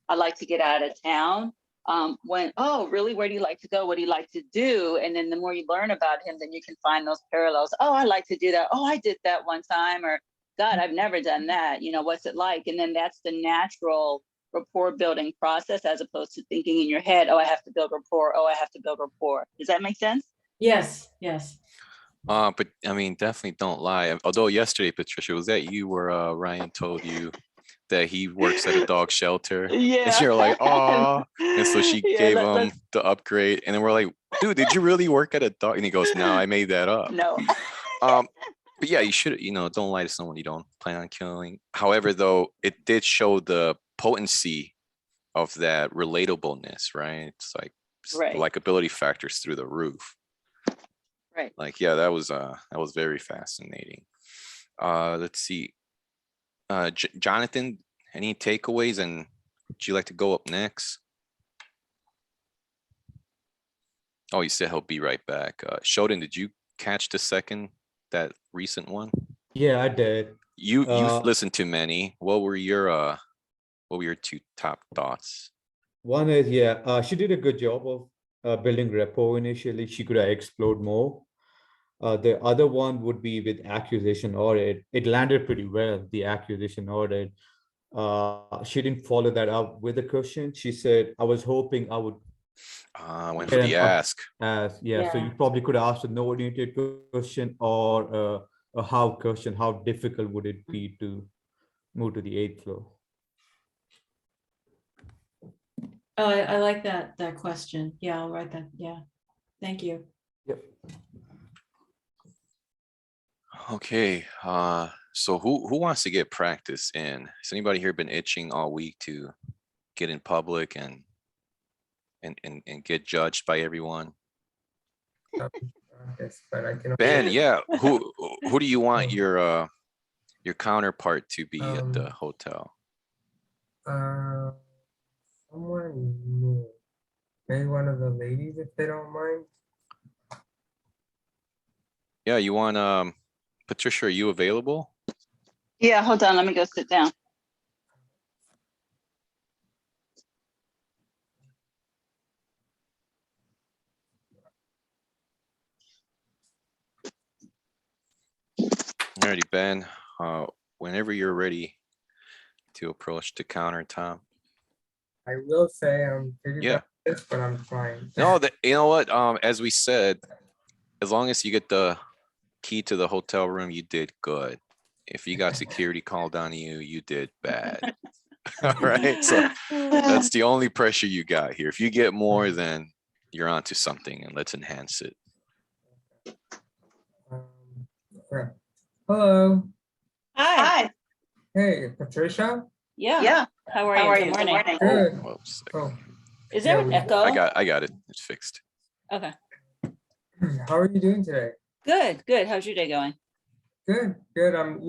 I like to get out of town. Oh, really? Where do you like to go? What do you like to do? And then the more you learn about him, then you can find those parallels. Oh, I like to do that. Oh, I did that one time. Or God, I've never done that. What's it like? And then that's the natural rapport building process, as opposed to thinking in your head, oh, I have to build rapport. Oh, I have to build rapport. Does that make sense? Yes, yes. But I mean, definitely don't lie. Although yesterday, Patricia, was that you where Ryan told you that he works at a dog shelter? Yeah. And you're like, oh. And so she Yeah, gave that- him the upgrade. And then we're like, dude, did you really work at a dog? And he goes, no, I made that up. No. But yeah, you should, don't lie to someone you don't plan on killing. However, though, it did show the potency of that relatableness, right? It's like Right. likability factors through the roof. Right. Like, yeah, that was very fascinating. Let's see. Jonathan, any takeaways, and would you like to go up next? Oh, you said he'll be right back. Shodan, did you catch that recent one? Yeah, I did. You've Uh, listened to many. What were your two top thoughts? One is, yeah, she did a good job of building rapport initially. She could have explored more. The other one would be with acquisition audit. It landed pretty well, the acquisition audit. She didn't follow that up with a question. She said, I was hoping I would Went for the Yeah, ask. ask. Yeah, so Yeah. you probably could ask a no-oriented question or a how question. How difficult would it be to move to the 8th floor? Oh, I like that question. Yeah, I'll write that. Yeah. Thank you. Yep. Okay, so who wants to get practice in? Has anybody here been itching all week to get in public and get judged by everyone? Yes, but I can. Ben, yeah, who do you want your counterpart to be at the hotel? Someone new. Maybe one of the ladies, if they don't mind. Yeah, you want, Patricia, are you available? Yeah, hold on, let me go sit down. Alrighty, Ben, whenever you're ready to approach the countertop. I will say I'm pretty Yeah. bad at this, but I'm trying. No, you know what, as we said, as long as you get the key to the hotel room, you did good. If you got security called on you, you did bad. All right, so that's the only pressure you got here. If you get more, then you're onto something, and let's enhance it. Um, okay. Hello. Hi. Hey, Patricia. Yeah. How are you? Good morning. Good. Whoops, Oh, Is there there an an we- echo? I got it. It's fixed. Okay, how are you doing today? good. How's your day going? Good, good. I'm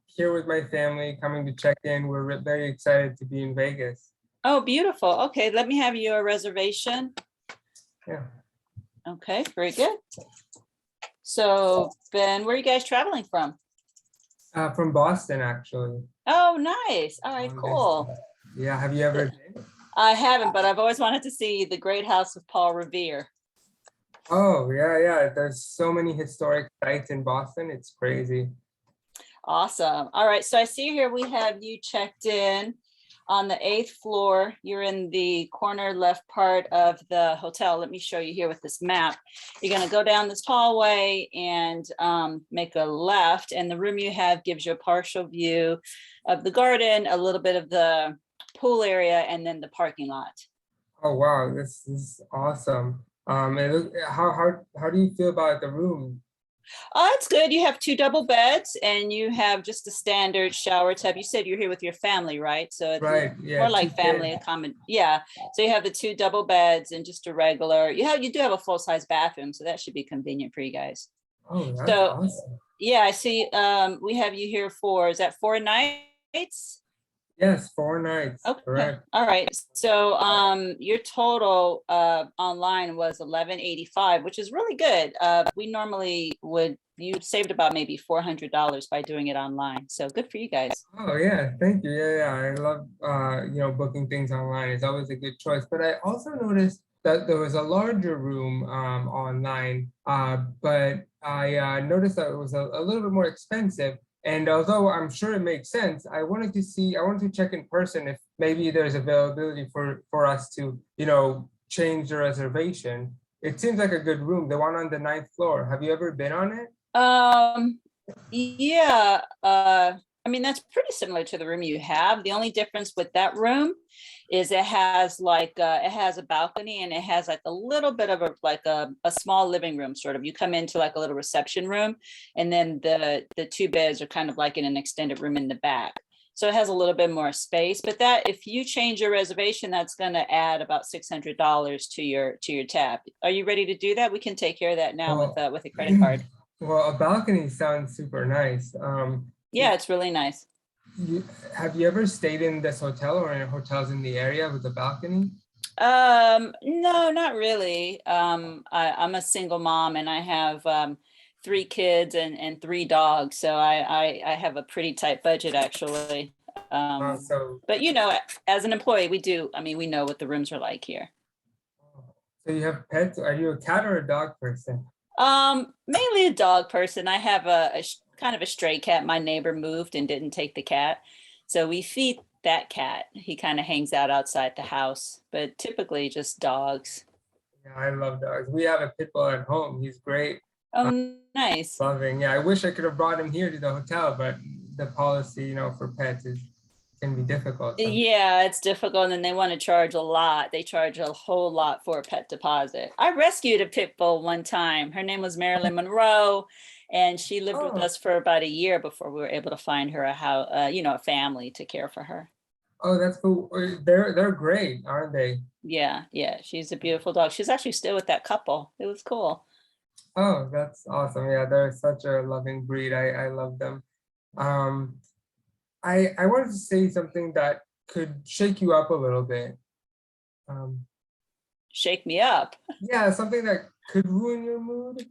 here with my family coming to check in. We're very excited to be in Vegas. Oh, beautiful. Okay, let me have your reservation. Yeah. Okay, very good. So Ben, where are you guys traveling from? From Boston, actually. Oh, nice. All right, Long cool. distance. Yeah, have you ever been? I haven't, but I've always wanted to see the Great House of Paul Revere. Oh, yeah. There's so many historic sites in Boston. It's crazy. Awesome. All right, so I see here we have you checked in on the 8th floor. You're in the corner left part of the hotel. Let me show you here with this map. You're gonna go down this hallway and make a left, and the room you have gives you a partial view of the garden, a little bit of the pool area, and then the parking lot. Oh, wow, this is awesome. How do you feel about the room? Oh, it's good. You have 2 double beds and you have just a standard shower tub. You said you're here with your family, right? So it's Right, yeah. more like 2 kids. family accommodation. Yeah. So you have the 2 double beds and just a regular, you do have a full-size bathroom, so that should be convenient for you guys. Oh, that's So awesome. yeah, I see we have you here for, is that 4 nights? Yes, 4 nights, Okay, correct. all right. So your total online was 1185, which is really good. We normally you saved about maybe $400 by doing it online. So good for you guys. Oh, yeah, thank you. Yeah. I love, booking things online. It's always a good choice. But I also noticed that there was a larger room online, but I noticed that it was a little bit more expensive. And although I'm sure it makes sense, I wanted to check in person if maybe there's availability for us to, change the reservation. It seems like a good room, the one on the 9th floor. Have you ever been on it? Yeah, I mean, that's pretty similar to the room you have. The only difference with that room is it has it has a balcony and it has like a little bit of a small living room, sort of. You come into like a little reception room, and then the 2 beds are kind of like in an extended room in the back. So it has a little bit more space, but that if you change your reservation, that's going to add about $600 to your tab. Are you ready to do that? We can take care of that now with a credit card. Well, a balcony sounds super nice. Yeah, it's really nice. Have you ever stayed in this hotel or in hotels in the area with a balcony? No, not really. I'm a single mom and I have 3 kids and 3 dogs. So I have a pretty tight budget actually. But as an employee, we know what the rooms are like here. So you have pets? Are you a cat or a dog person? Mainly a dog person. I have a kind of a stray cat. My neighbor moved and didn't take the cat. So we feed that cat. He kind of hangs out outside the house, but typically just dogs. Yeah, I love dogs. We have a pit bull at home. He's great. Oh, nice. Loving. Yeah, I wish I could have brought him here to the hotel, but the policy, for pets can be difficult. Yeah, it's difficult and they want to charge a lot. They charge a whole lot for a pet deposit. I rescued a pit bull one time. Her name was Marilyn Monroe, and she lived with us for about a year before we were able to find her a house, a family to care for her. Oh, that's cool. They're great, aren't they? Yeah, she's a beautiful dog. She's actually still with that couple. It was cool. Oh, that's awesome. Yeah, they're such a loving breed. I love them. I wanted to say something that could shake you up a little bit. Shake me up. Yeah, something that could ruin your mood.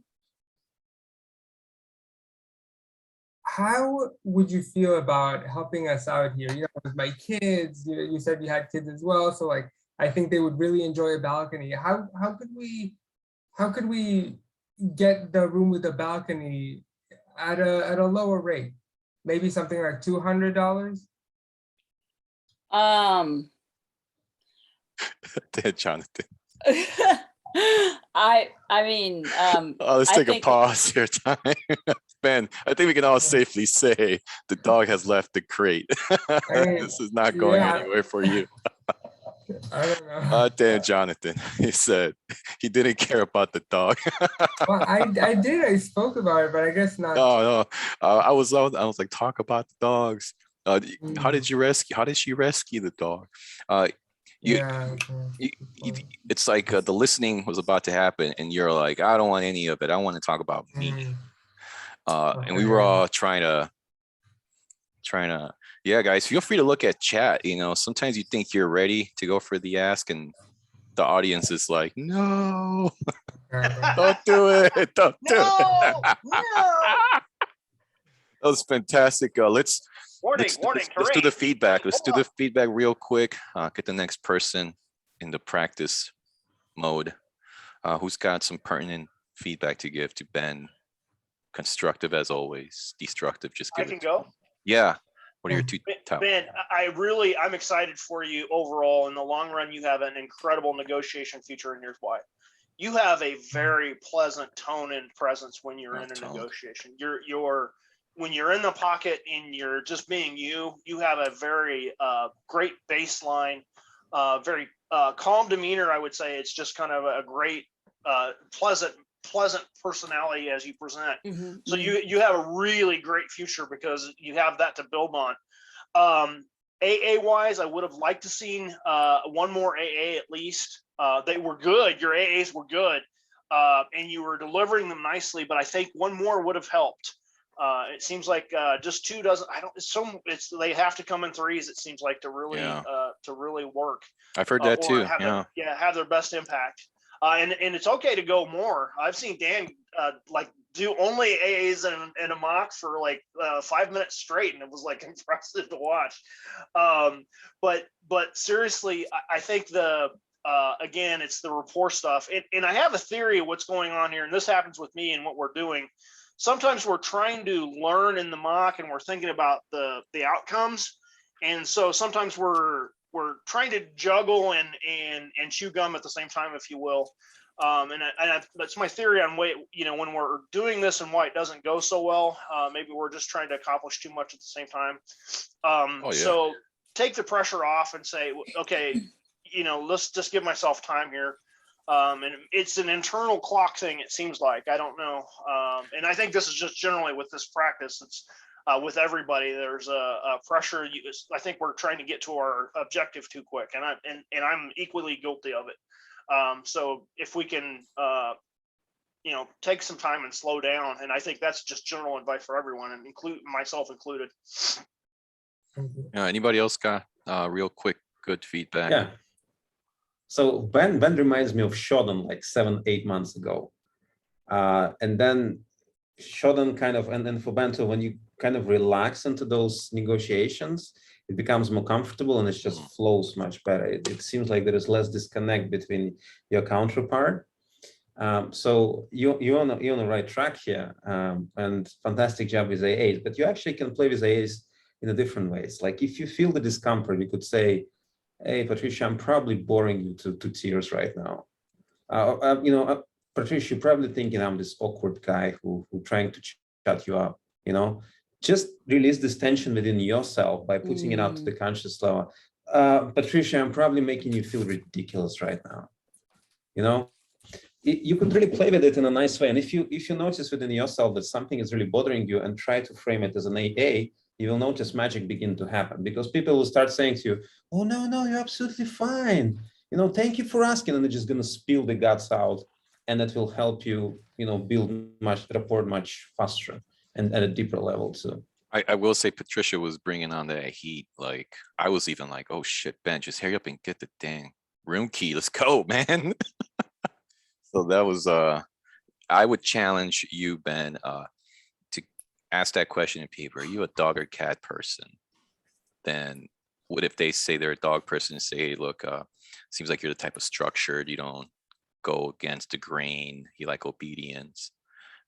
how would you feel about helping us out here? You know, with my kids, you said you had kids as well, so like I think they would really enjoy a balcony. How could we get the room with the balcony at a lower rate? Maybe something like $200. Jonathan. I mean, Let's I take a think- pause here, time. Ben, I think we can all safely say the dog has left the crate. This is not going yeah. anywhere for you. I don't know. Damn, Jonathan. He said he didn't care about the dog. Well, I did. I spoke about it, but I guess not. No. I was like, talk about the dogs. How did she rescue the dog? You- Yeah. It's like the listening was about to happen, and you're like, I don't want any of it. I want to talk about me. And we were all trying to, yeah, guys, feel free to look at chat. You know, sometimes you think you're ready to go for the ask, and the audience is like, no, don't do it. Don't do it. That was fantastic. Let's do the feedback. Let's do the feedback real quick. Get the next person in the practice mode. Who's got some pertinent feedback to give to Ben? Constructive as always, destructive, just I give can it. go. Yeah. What are your two top? Ben, I'm excited for you overall. In the long run, you have an incredible negotiation future, and here's why. You have a very pleasant tone and presence when you're in a negotiation. When you're in the pocket and you're just being you have a very great baseline, very calm demeanor. I would say it's just kind of a great, pleasant personality as you present. So you have a really great future because you have that to build on. AA wise, I would have liked to seen one more AA at least. They were good. Your AAs were good, and you were delivering them nicely. But I think one more would have helped. It seems like just two doesn't. They have to come in threes. It seems like to really work. I've heard that too. Have their best impact. And it's okay to go more. I've seen Dan do only AAs in a mock for 5 minutes straight, and it was like impressive to watch. But seriously, I think again, it's the rapport stuff. And I have a theory of what's going on here, and this happens with me and what we're doing. Sometimes we're trying to learn in the mock, and we're thinking about the outcomes, and so sometimes we're trying to juggle and chew gum at the same time, if you will. That's my theory on when we're doing this and why it doesn't go so well. Maybe we're just trying to accomplish too much at the same time. So take the pressure off and say, okay, let's just give myself time here. And it's an internal clock thing, it seems like. I don't know. And I think this is just generally with this practice. It's with everybody. There's a pressure. I think we're trying to get to our objective too quick, and I'm equally guilty of it. So if we can, take some time and slow down, and I think that's just general advice for everyone, and include myself included. Anybody else got real quick good feedback? Yeah. So Ben reminds me of Shodan like 7-8 months ago. And then Shodan kind of, and then for Bento, when you kind of relax into those negotiations, it becomes more comfortable and it just flows much better. It seems like there is less disconnect between your counterpart. So you're on the right track here, and fantastic job with AAs, but you actually can play with AAs in a different ways. Like if you feel the discomfort, you could say, hey, Patricia, I'm probably boring you to tears right now. Patricia, you're probably thinking I'm this awkward guy who trying to shut you up, Just release this tension within yourself by putting it out to the conscious level. Patricia, I'm probably making you feel ridiculous right now. You could really play with it in a nice way. And if you notice within yourself that something is really bothering you and try to frame it as an AA, you will notice magic begin to happen, because people will start saying to you, oh, no, you're absolutely fine. Thank you for asking. And they're just going to spill the guts out. And that will help you, build rapport much faster and at a deeper level too. I will say Patricia was bringing on that heat. Like I was even like, oh shit, Ben, just hurry up and get the dang room key. Let's go, man. So that was, I would challenge you, Ben, ask that question to people, are you a dog or cat person? Then what if they say they're a dog person and say, hey, look, seems like you're the type of structured, you don't go against the grain, you like obedience,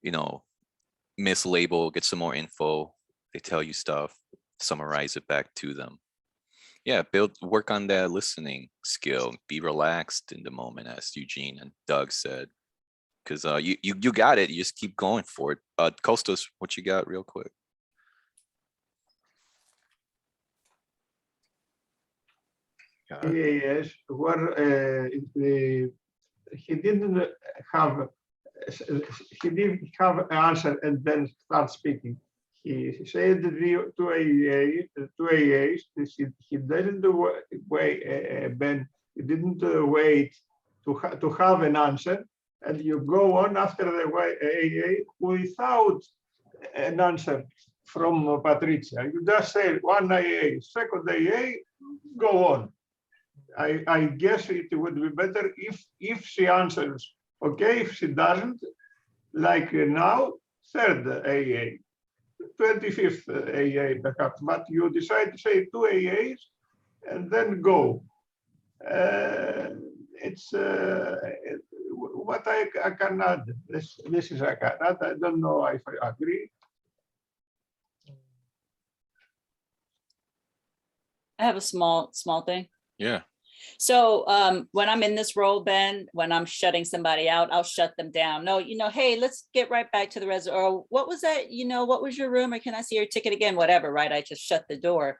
you know, mislabel, get some more info, they tell you stuff, summarize it back to them. Yeah, work on that listening skill, be relaxed in the moment, as Eugene and Doug said. Because you got it, you just keep going for it. Kostas, what you got real quick? Yes, where he didn't have he didn't have an answer and then start speaking. He said the two AAs, he didn't wait, Ben, he didn't wait to have an answer, and you go on after the AA without an answer from Patricia. You just say one AA, second AA, go on. I guess it would be better if she answers okay. If she doesn't, like now, third AA, 25th AA perhaps, but you decide to say two AAs and then go. It's what I can add. This is I can add. I don't know if I agree. I have a small thing. Yeah. So when I'm in this role, Ben, when I'm shutting somebody out, I'll shut them down. No, hey, let's get right back to the resident. Or what was that? What was your room? Or can I see your ticket again? Whatever, right? I just shut the door.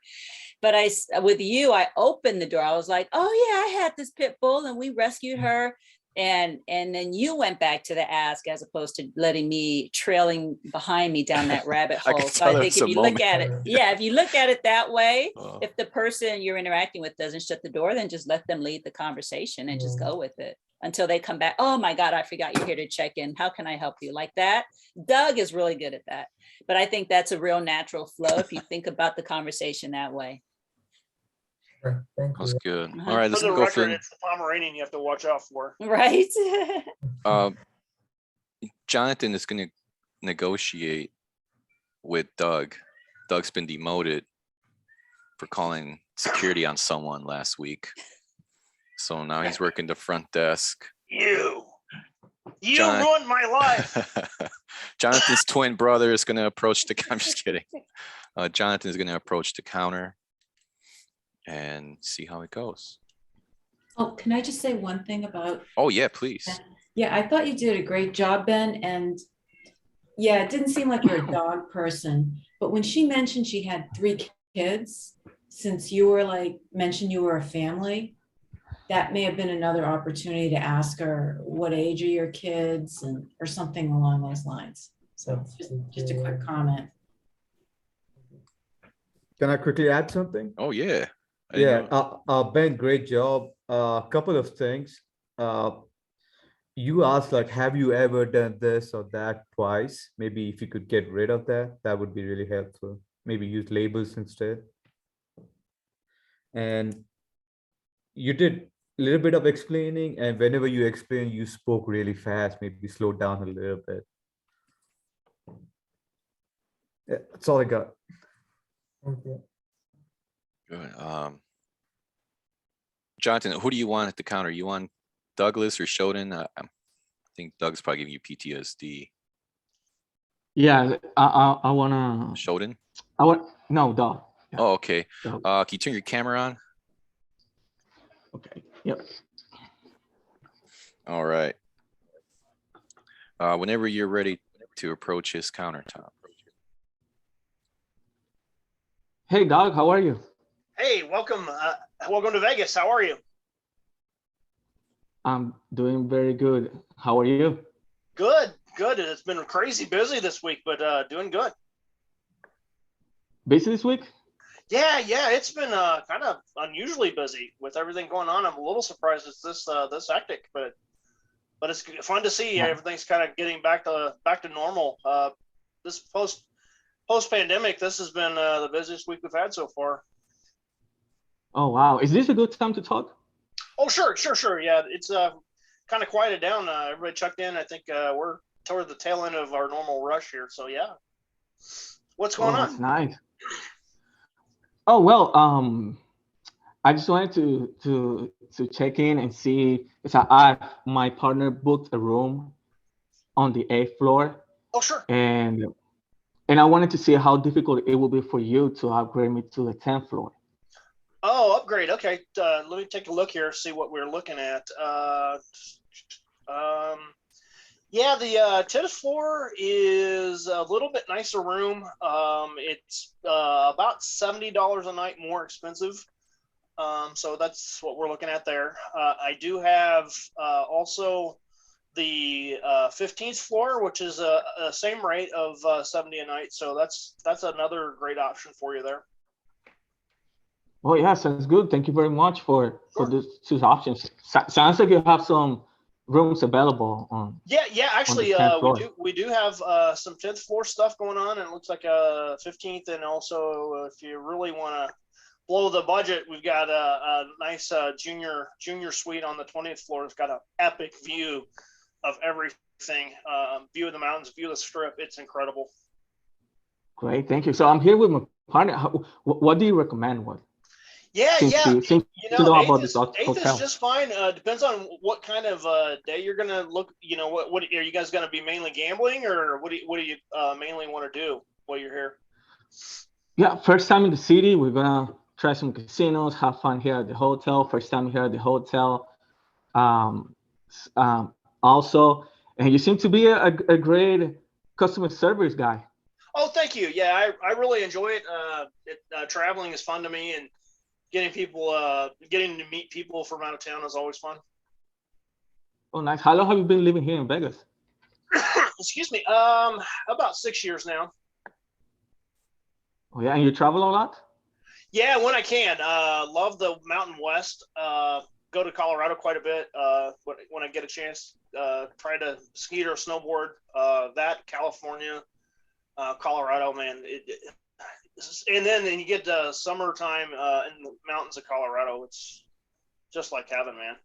But with you, I opened the door. I was like, oh yeah, I had this pit bull and we rescued her. And then you went back to the ask as opposed to letting me trailing behind me down that rabbit I hole. can So tell I think it's if a you look moment. at it, if you look at it that way, Oh. if the person you're interacting with doesn't shut the door, then just let them lead the conversation and just go with it until they come back. Oh my God, I forgot you're here to check in. How can I help you? Like that. Doug is really good at that. But I think that's a real natural flow if you think about the conversation that way. Sure, thank That's you. good. Uh-huh. All right, For let's the go record, for it's the Pomeranian you have to watch out for. Right? Jonathan is going to negotiate with Doug. Doug's been demoted for calling security on someone last week. So now he's working the front desk. You John- ruined my life. Jonathan's twin brother is going to approach the, I'm just kidding. Jonathan is going to approach the counter and see how it goes. Oh, can I just say one thing about, Oh yeah, please. yeah, I thought you did a great job, Ben, and yeah, it didn't seem like you're a dog person, but when she mentioned she had 3 kids, since you were mentioned you were a family, that may have been another opportunity to ask her, what age are your kids, or something along those lines. So just a quick comment. Can I quickly add something? Oh yeah. I didn't know. Yeah, Ben, great job. A couple of things. You asked have you ever done this or that twice? Maybe if you could get rid of that, that would be really helpful. Maybe use labels instead. And you did a little bit of explaining, and whenever you explain, you spoke really fast. Maybe slow down a little bit. Yeah, that's all I got. Thank you. Good. Jonathan, who do you want at the counter? You want Douglas or Shodan? I think Doug's probably giving you PTSD. Yeah, I wanna. Shodan? No, dog. Yeah. Oh, okay. Dog. Can you turn your camera on? Okay. Yep. All right. Whenever you're ready to approach his countertop. Hey, dog. How are you? Hey, welcome to Vegas. How are you? I'm doing very good. How are you? Good. It's been crazy busy this week, but doing good. Busy this week? Yeah, it's been kind of unusually busy with everything going on. I'm a little surprised it's this hectic, but it's fun to see everything's kind of getting back to normal. This post pandemic, this has been the busiest week we've had so far. Oh, wow. Is this a good time to talk? Oh, sure. Yeah, it's kind of quieted down. Everybody checked in. I think we're toward the tail end of our normal rush here. So yeah. What's going Oh, on? that's nice. Oh, well, I just wanted to check in and see if my partner booked a room on the 8th floor, Oh, sure. and I wanted to see how difficult it will be for you to upgrade me to the 10th floor. Oh, upgrade. Okay. Let me take a look here, see what we're looking at. Yeah, the 10th floor is a little bit nicer room. It's about $70 a night more expensive. So that's what we're looking at there. I do have also the 15th floor, which is a same rate of 70 a night. So that's another great option for you there. Oh, yeah, sounds good. Thank you very much for these two options. Sounds like you have some rooms available on. Yeah. Actually, 10th floor. we do have some 10th floor stuff going on, and it looks like 15th, and also if you really want to blow the budget, we've got a nice junior suite on the 20th floor. It's got an epic view of everything, view of the mountains, view of the strip. It's incredible. Great, thank you. So I'm here with my partner. What do you recommend? Yeah. Since You know, about this eighth is hotel. just fine. Depends on what kind of day you're gonna look. You know, what are you guys gonna be mainly gambling, or what do you mainly want to do while you're here? Yeah, first time in the city. We're gonna try some casinos, have fun here at the hotel. First time here at the hotel. Also, and you seem to be a great customer service guy. Oh, thank you. Yeah, I really enjoy it. Traveling is fun to me, and getting to meet people from out of town is always fun. Oh, nice. How long have you been living here in Vegas? Excuse me. About 6 years now. Oh, yeah, and you travel a lot? Yeah, when I can. Love the Mountain West. Go to Colorado quite a bit when I get a chance. Try to ski or snowboard. That California, Colorado, man. And then you get summertime in the mountains of Colorado. It's just like heaven, man.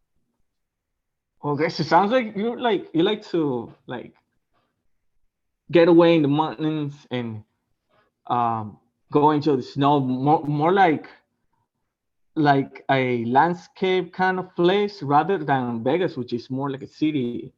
Okay, so it sounds like you like to get away in the mountains and go into the snow, more like a landscape kind of place rather than Vegas, which is more like a city,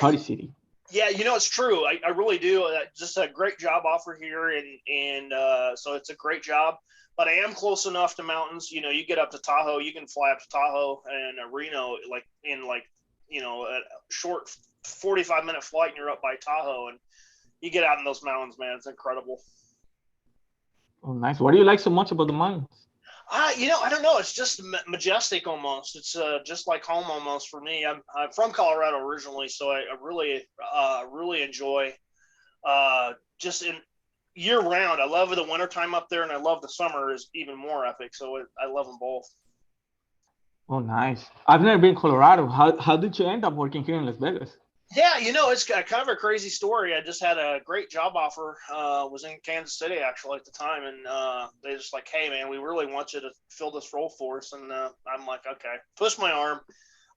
party city. Yeah, you know, it's true. I really do. Just a great job offer here, and so it's a great job. But I am close enough to mountains. You know, you get up to Tahoe, you can fly up to Tahoe and Reno in a short 45-minute flight, and you're up by Tahoe, and you get out in those mountains, man. It's incredible. Oh, nice. What do you like so much about the mountains? You know, I don't know. It's just majestic almost. It's just like home almost for me. I'm from Colorado originally, so I really enjoy just in year round. I love the wintertime up there, and I love the summer is even more epic. So I love them both. Oh, nice. I've never been to Colorado. How did you end up working here in Las Vegas? Yeah, you know, it's kind of a crazy story. I just had a great job offer. Was in Kansas City actually at the time, and they just like, hey man, we really want you to fill this role for us. And I'm like, okay, twist my arm.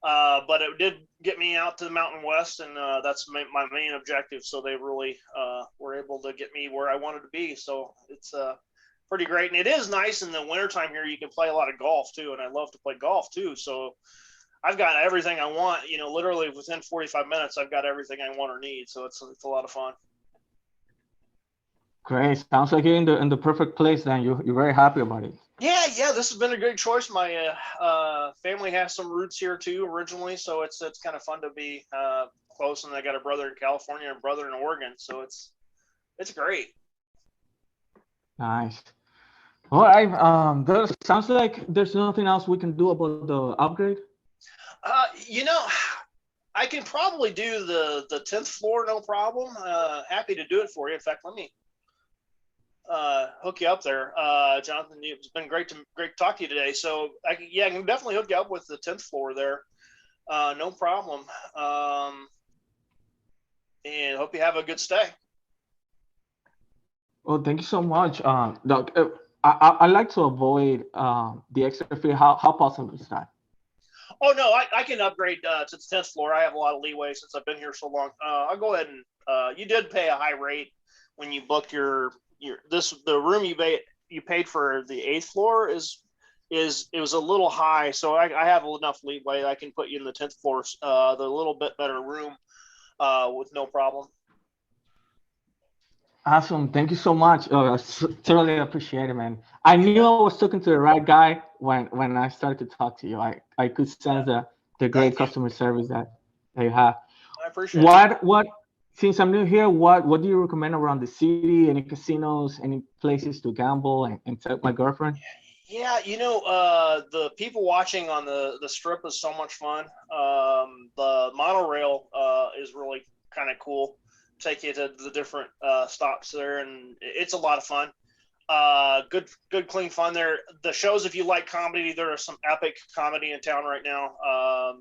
But it did get me out to the Mountain West, and that's my main objective. So they really were able to get me where I wanted to be. So it's pretty great, and it is nice in the wintertime here. You can play a lot of golf too, and I love to play golf too. So I've got everything I want, you know, literally within 45 minutes, I've got everything I want or need. So it's a lot of fun. Great. Sounds like you're in the perfect place then. You're very happy about it. Yeah. This has been a good choice. My family has some roots here too originally. So it's kind of fun to be close. And I got a brother in California and a brother in Oregon. So it's great. Nice. All right. There sounds like there's nothing else we can do about the upgrade. You know, I can probably do the 10th floor, no problem. Happy to do it for you. In fact, let me hook you up there, Jonathan. It's been great to talk to you today. So I can definitely hook you up with the 10th floor there. No problem. And hope you have a good stay. Oh, thank you so much. Doc, I like to avoid the extra fee. How possible is that? Oh, no, I can upgrade to the 10th floor. I have a lot of leeway since I've been here so long. I'll go ahead and you did pay a high rate when you booked the room you paid for the 8th floor is it was a little high, so I have enough leeway. I can put you in the 10th floor, the little bit better room with no problem. Awesome. Thank you so much. Totally appreciate it, man. I knew I was talking to the right guy when I started to talk to you. I could sense the great customer service that you have. I appreciate it. What since I'm new here, what do you recommend around the city? Any casinos, any places to gamble and take my girlfriend? Yeah, the people watching on the strip is so much fun. The monorail is really kind of cool. Take you to the different stops there, and it's a lot of fun. Good clean fun there. The shows, if you like comedy, there are some epic comedy in town right now.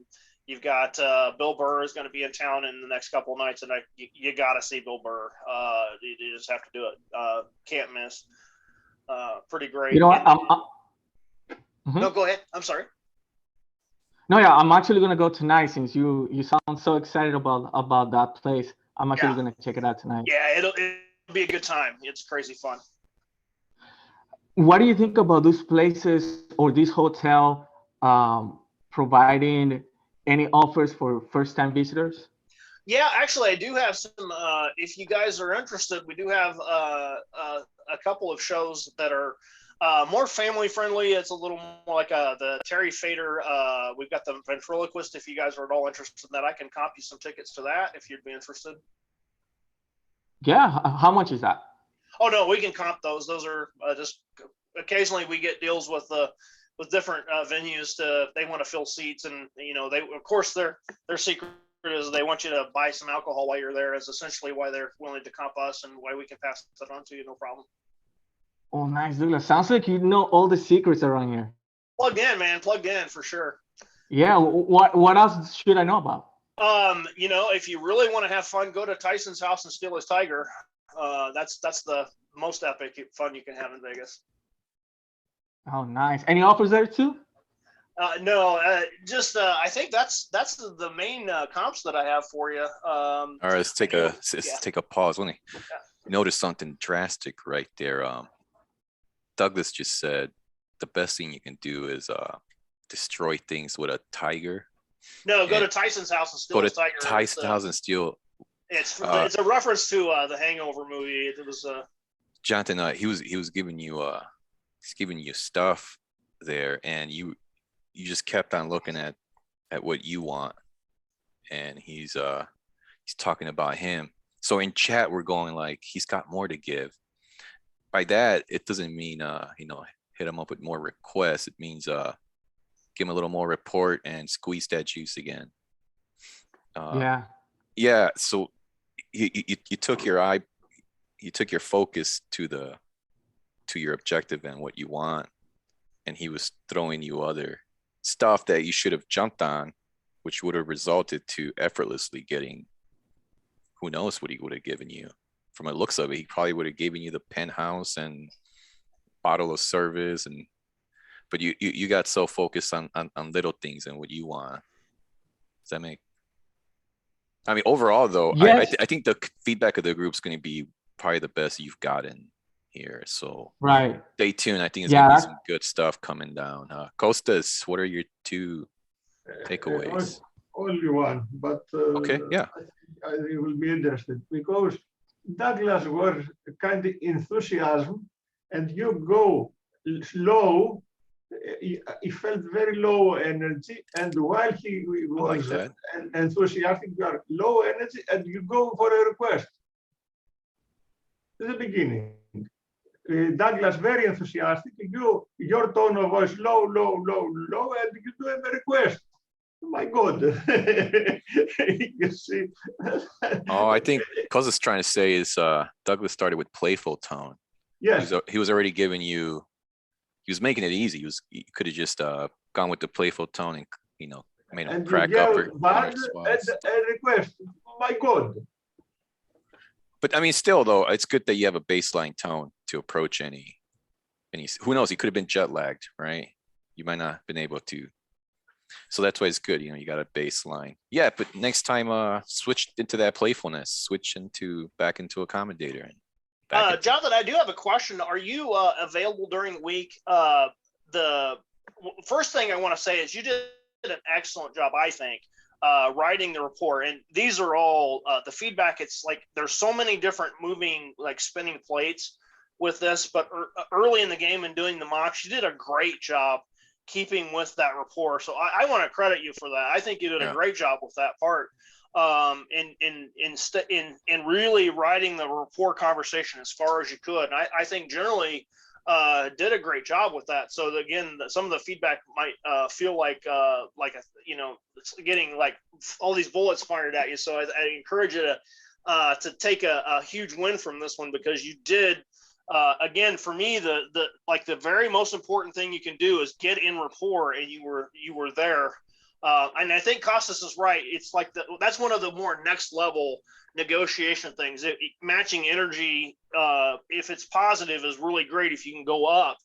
You've got Bill Burr is going to be in town in the next couple of nights, and you got to see Bill Burr. You just have to do it. Can't miss. Pretty great. You know what? No, go ahead. I'm sorry. No, yeah, I'm actually gonna go tonight since you sound so excited about that place. I'm actually gonna check it out tonight. Yeah, it'll be a good time. It's crazy fun. What do you think about those places or this hotel providing any offers for first-time visitors? Yeah, actually, I do have some. If you guys are interested, we do have a couple of shows that are more family friendly. It's a little more like the Terry Fader. We've got the ventriloquist. If you guys are at all interested in that, I can copy you some tickets to that if you'd be interested. Yeah, how much is that? Oh no, we can comp those. Those are just occasionally we get deals with different venues they want to fill seats, and they of course their secret is they want you to buy some alcohol while you're there. Is essentially why they're willing to comp us and why we can pass that on to you, no problem. Oh, nice, Douglas. Sounds like you know all the secrets around here. Plugged in, man. Plugged in for sure. Yeah. What else should I know about? If you really want to have fun, go to Tyson's house and steal his tiger. That's the most epic fun you can have in Vegas. Oh, nice. Any offers there too? No, I think that's the main comps that I have for you. All right, let's take a pause. Let me notice something drastic right there. Douglas just said the best thing you can do is destroy things with a tiger. No, go to Tyson's house and steal his tiger. Go to Tyson's house and steal. It's a reference to the Hangover movie. It was Jonathan. He was giving you stuff there, and you just kept on looking at what you want, and he's talking about him. So in chat we're going like he's got more to give. By that, it doesn't mean hit him up with more requests. It means give him a little more report and squeeze that juice again. Yeah. So you took your focus to your objective and what you want, and he was throwing you other stuff that you should have jumped on, which would have resulted to effortlessly getting who knows what he would have given you. From the looks of it, he probably would have given you the penthouse and bottle of service, but you got so focused on little things and what you want. Does that make? I mean, overall though, yes. I think the feedback of the group is going to be probably the best you've gotten here. So right, stay tuned. I think it's gonna be some good stuff coming down. Costas, what are your two takeaways? Only one, but okay, yeah. I think you will be interested because Douglas was kind of enthusiasm, and you go slow. He felt very low energy, and while he was enthusiastic, you are low energy, and you go for a request. At the beginning, Douglas very enthusiastic. Your tone of voice low, and you do a request. My God, you see. Oh, I think Cuz is trying to say is Douglas started with playful tone. Yes, he was already giving you. He was making it easy. He could have just gone with the playful tone and made him crack up or a request. My God. But I mean, still though, it's good that you have a baseline tone to approach any. Who knows? He could have been jet lagged, right? You might not have been able to So that's why it's good. You got a baseline. Yeah, but next time, switch into that playfulness, switch back into accommodator. And back Jonathan, I do have a question. Are you available during the week? The first thing I want to say is you did an excellent job, I think, writing the report. And these are all the feedback. It's like there's so many different moving, like spinning plates with this. But early in the game and doing the mocks, you did a great job keeping with that rapport. So I want to credit you for that. I think you did a great job with that part. In really writing the rapport conversation as far as you could. And I think generally did a great job with that. So again, some of the feedback might feel like it's getting like all these bullets fired at you. So I encourage you to take a huge win from this one, because you did. Again, for me, the very most important thing you can do is get in rapport, and you were there. And I think Costas is right. It's like that's one of the more next level negotiation things. Matching energy, if it's positive, is really great if you can go up.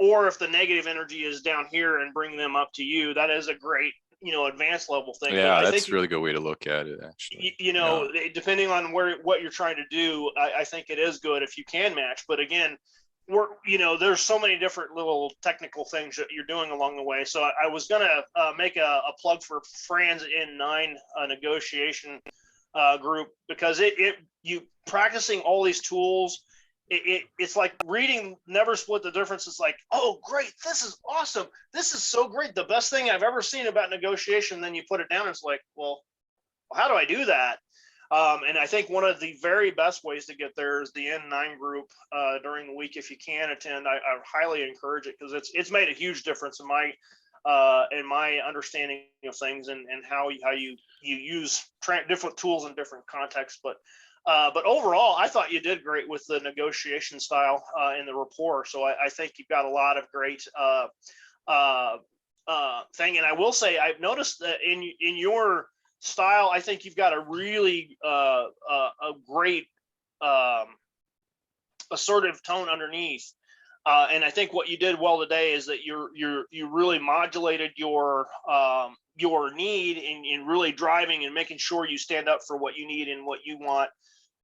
Or if the negative energy is down here and bring them up to you, that is a great, advanced level thing. Yeah, But that's a really good way to look at it, actually. Depending on what you're trying to do, I think it is good if you can match. But again, there's so many different little technical things that you're doing along the way. So I was gonna make a plug for Fran's N9 negotiation group, because you practicing all these tools. It's like reading Never Split the Difference. It's like, oh, great. This is awesome. This is so great. The best thing I've ever seen about negotiation. Then you put it down. It's like, well, how do I do that? And I think one of the very best ways to get there is the N9 group during the week. If you can attend, I highly encourage it, because it's made a huge difference in my understanding of things and how you use different tools in different contexts. But overall, I thought you did great with the negotiation style in the rapport. So I think you've got a lot of great thing. And I will say, I've noticed that in your style, I think you've got a really a great assertive tone underneath. And I think what you did well today is that you really modulated your need in really driving and making sure you stand up for what you need and what you want.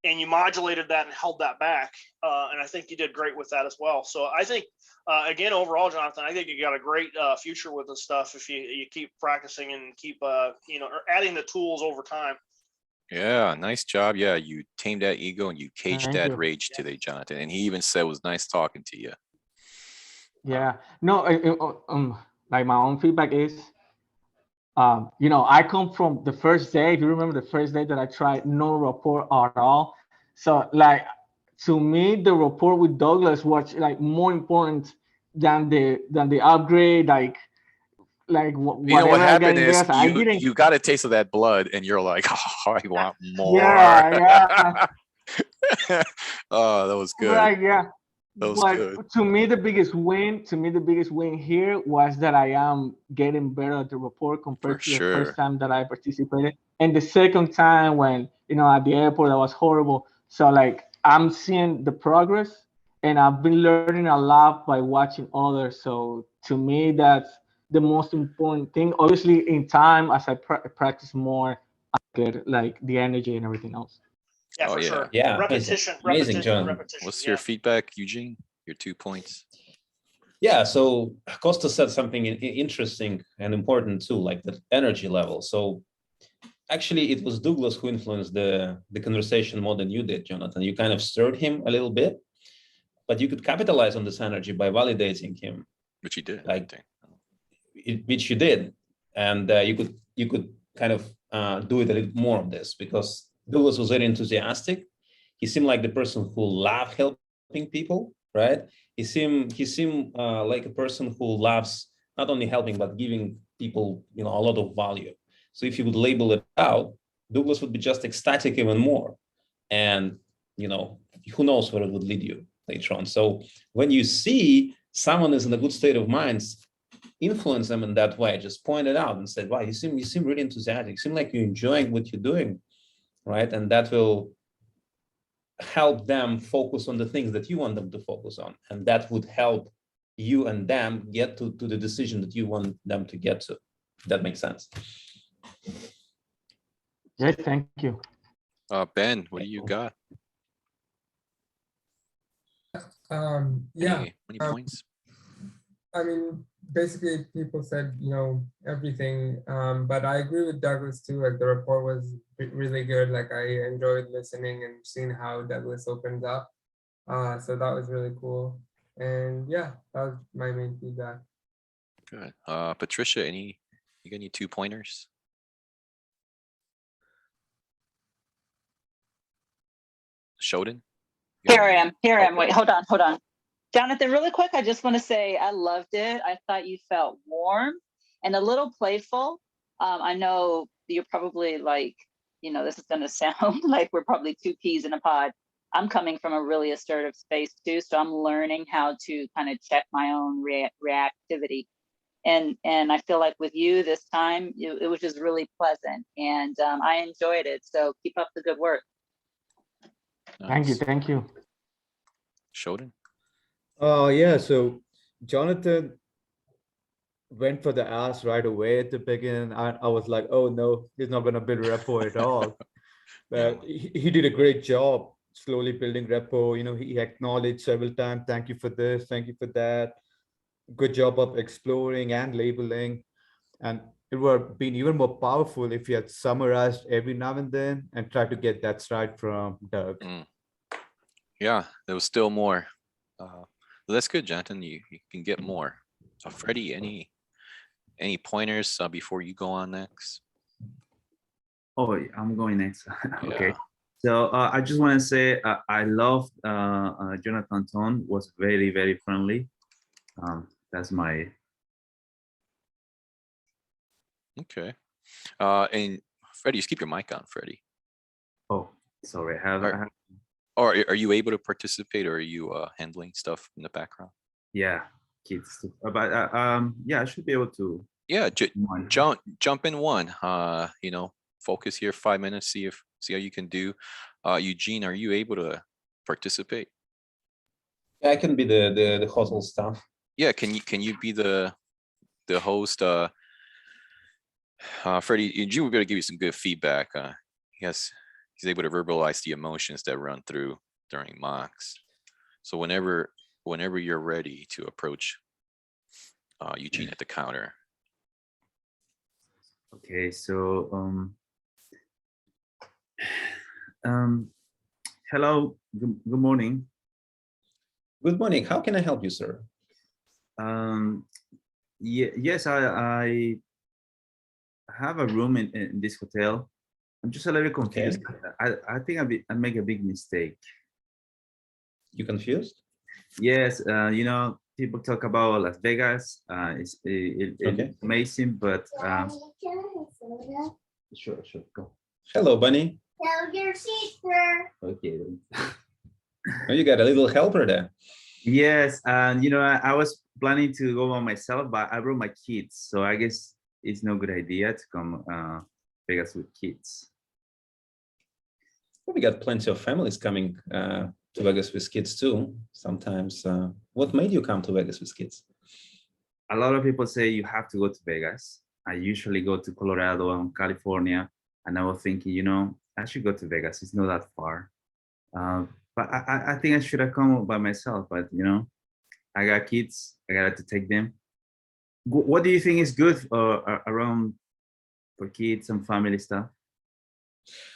And you modulated that and held that back. And I think you did great with that as well. So I think, again, overall, Jonathan, I think you got a great future with this stuff if you keep practicing and keep, adding the tools over time. Yeah, nice job. Yeah, you tamed that ego and you caged Thank that you. rage today, Jonathan. And he even said it was nice talking to you. Yeah, no, like my own feedback is, I come from the first day. If you remember the first day that I tried, no rapport at all. So like, to me, the rapport with Douglas was like more important than the upgrade. Like You know whatever what I happened got is there, I didn't. you got a taste of that blood and you're like, oh, I want more. Yeah. Oh, that was good. Right, yeah. That was But good. to me, the biggest win here was that I am getting better at the rapport compared For to the sure. first time that I participated. And the second time when, at the airport, that was horrible. So like, I'm seeing the progress, and I've been learning a lot by watching others. So to me, that's the most important thing. Obviously, in time, as I practice more, I get like the energy and everything else. Yeah, Oh, for yeah. sure. Yeah, Repetition, amazing, John. repetition. What's your feedback, Eugene? Your 2 points. Yeah, so Costa said something interesting and important too, like the energy level. So actually, it was Douglas who influenced the conversation more than you did, Jonathan. You kind of stirred him a little bit, but you could capitalize on this energy by validating him, Which he did. Like- I think. which you did, and you could kind of do it a little more of this, because Douglas was very enthusiastic. He seemed like the person who loved helping people, right? He seemed like a person who loves not only helping but giving people, a lot of value. So if you would label it out, Douglas would be just ecstatic even more, and who knows where it would lead you later on. So when you see someone is in a good state of mind, influence them in that way. Just point it out and say, "Wow, you seem really enthusiastic. You seem like you're enjoying what you're doing." Right, and that will help them focus on the things that you want them to focus on, and that would help you and them get to the decision that you want them to get to. If that makes sense. Yeah, thank you. Ben, what do you got? Yeah, Any points? I mean, basically people said, everything, but I agree with Douglas too. Like the report was really good. Like I enjoyed listening and seeing how Douglas opens up. So that was really cool. And yeah, that was my main feedback. Good. Patricia, you got any 2-pointers? Shodan? Here I am. Wait, hold on. Jonathan, really quick, I just want to say I loved it. I thought you felt warm and a little playful. I know you're probably like, this is going to sound like we're probably two peas in a pod. I'm coming from a really assertive space too, so I'm learning how to kind of check my own reactivity. And I feel like with you this time, it was just really pleasant, and I enjoyed it. So keep up the good work. Thank you. Nice. Thank you. Shodan? Yeah, so Jonathan went for the ass right away at the beginning. I was like, oh no, he's not going to build rapport at all. But he did a great job slowly building rapport. He acknowledged several times, thank you for this, thank you for that. Good job of exploring and labeling. And it would have been even more powerful if you had summarized every now and then and tried to get that straight from Doug. Yeah, there was still more. That's good, Jonathan. You can get more. So Freddie, any pointers before you go on next? Oh, I'm going next. Okay. Yeah. So I just want to say I loved Jonathan tone, was very, very friendly. That's my. Okay. And Freddie, just keep your mic on, Freddie. Oh, sorry. I have Or are you able to participate, or are you handling stuff in the background? yeah, kids. But yeah, I should be able to. Yeah, jump in one. Focus here 5 minutes. See how you can do. Eugene, are you able to participate? Yeah, I can be the hotel staff. Yeah, can you be the host? Freddie, Eugene, we're gonna give you some good feedback. He's able to verbalize the emotions that run through during mocks. So whenever you're ready to approach Eugene at the counter. Okay, so hello, good morning. Good morning. How can I help you, sir? Yes, I have a room in this hotel. I'm just a little confused. Okay. I think I make a big mistake. You confused? Yes, people talk about Las Vegas. It's amazing, but sure, go. Hello, Bunny. Tell your sister. Okay. Oh, you got a little helper there. Yes, and I was planning to go by myself, but I brought my kids, so I guess it's no good idea to come Vegas with kids. We got plenty of families coming to Vegas with kids too. Sometimes. What made you come to Vegas with kids? A lot of people say you have to go to Vegas. I usually go to Colorado and California, and I was thinking, I should go to Vegas. It's not that far. But I think I should have come by myself. But I got kids. I got to take them. What do you think is good around for kids and family stuff?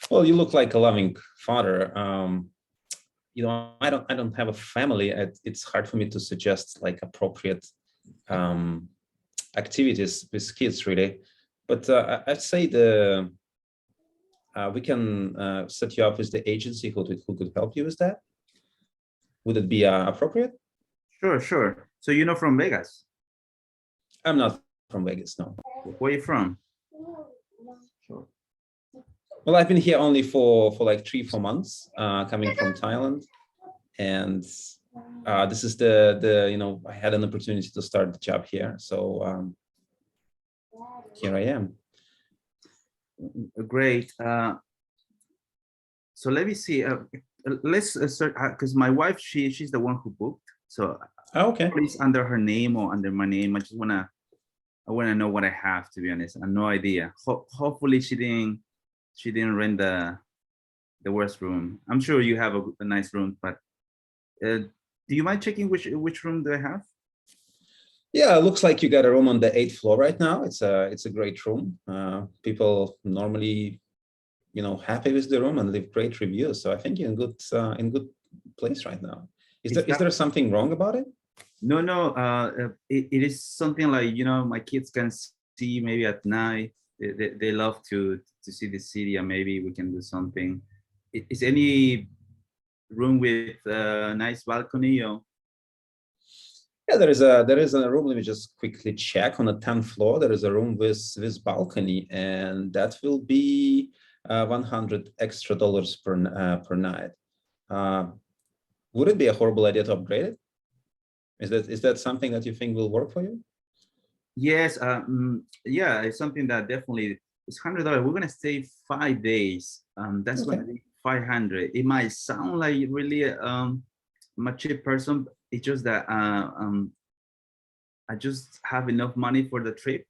Well, you look like a loving father. I don't have a family. It's hard for me to suggest like appropriate activities with kids, really. But I'd say we can set you up with the agency who could help you with that. Would it be appropriate? Sure. So you're not from Vegas? I'm not from Vegas, no. Where are you from? Sure. Well, I've been here only for like 3-4 months, coming from Thailand, and this is the I had an opportunity to start the job here, so here I am. Great. So let me see. Let's start because my wife she's the one who booked. So Okay. Please under her name or under my name. I wanna know what I have, to be honest. I have no idea. Hopefully she didn't rent the worst room. I'm sure you have a nice room, but do you mind checking which room do I have? Yeah, it looks like you got a room on the 8th floor right now. It's a great room. People normally, happy with the room and leave great reviews. So I think you're in good place right now. Is there something wrong about it? No, it is something like, my kids can see maybe at night. They love to see the city, and maybe we can do something. Is any room with a nice balcony or? Yeah, there is a room. Let me just quickly check. On the 10th floor, there is a room with balcony, and that will be $100 extra per night. Would it be a horrible idea to upgrade it? Is that something that you think will work for you? Yes, yeah, it's something that definitely it's $100. We're gonna stay 5 days. That's Okay. gonna be 500. It might sound like really I'm a cheap person. It's just that I just have enough money for the trip,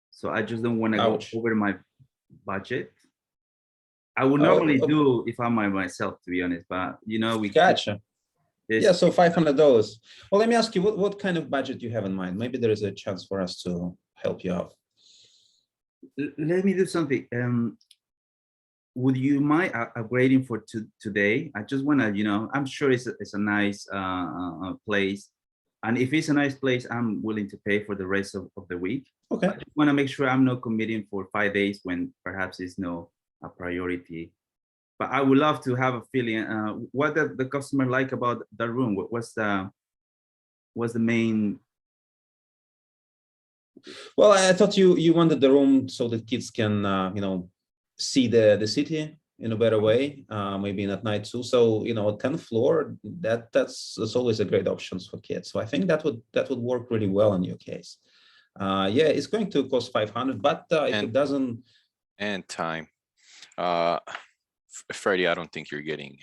so I just don't want to go Ouch. over my budget. I would Oh, normally okay. do if I'm by myself, to be honest, but we Gotcha. this- Yeah, so $500. Well, let me ask you, what kind of budget you have in mind? Maybe there is a chance for us to help you out. Let me do something. Would you mind upgrading for today? I just want to, I'm sure it's a nice place. And if it's a nice place, I'm willing to pay for the rest of the week. Okay. I just want to make sure I'm not committing for 5 days when perhaps it's no a priority. But I would love to have a feeling. What does the customer like about the room? What's the main? Well, I thought you wanted the room so that kids can, see the city in a better way, maybe at night too. So, 10th floor, that's always a great option for kids. So I think that would work really well in your case. Yeah, it's going to cost 500, but if And- it doesn't, And time. Freddie, I don't think you're getting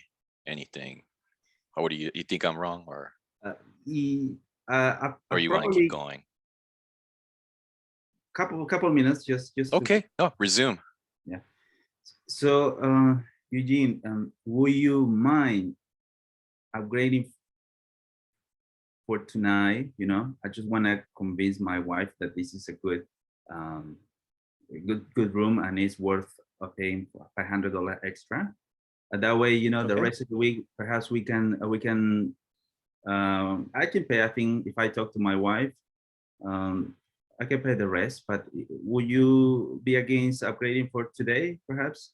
anything. Or what do you think I'm wrong, or you want to keep going? Couple minutes, just to- Okay, no, resume. So, Eugene, would you mind upgrading for tonight? I just want to convince my wife that this is a good room and it's worth paying $500 extra. And that way, the Okay. rest of the week, perhaps we can. I can pay. I think if I talk to my wife, I can pay the rest. But would you be against upgrading for today, perhaps?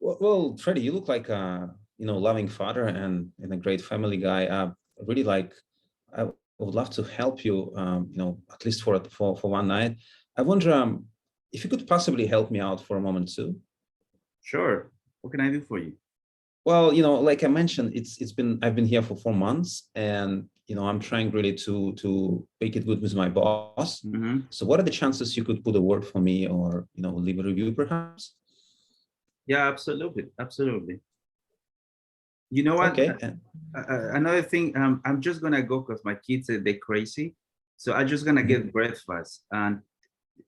well, Freddie, you look like a loving father and a great family guy. Really I would love to help you. At least for one night. I wonder if you could possibly help me out for a moment too. Sure. What can I do for you? Well, like I mentioned, I've been here for 4 months, and I'm trying really to make it good with my boss. Mm-hmm. So what are the chances you could put a word for me, or leave a review perhaps? Yeah, absolutely. You know what? Okay. Another thing, I'm just gonna go because my kids they're crazy, so I'm just gonna get breakfast. And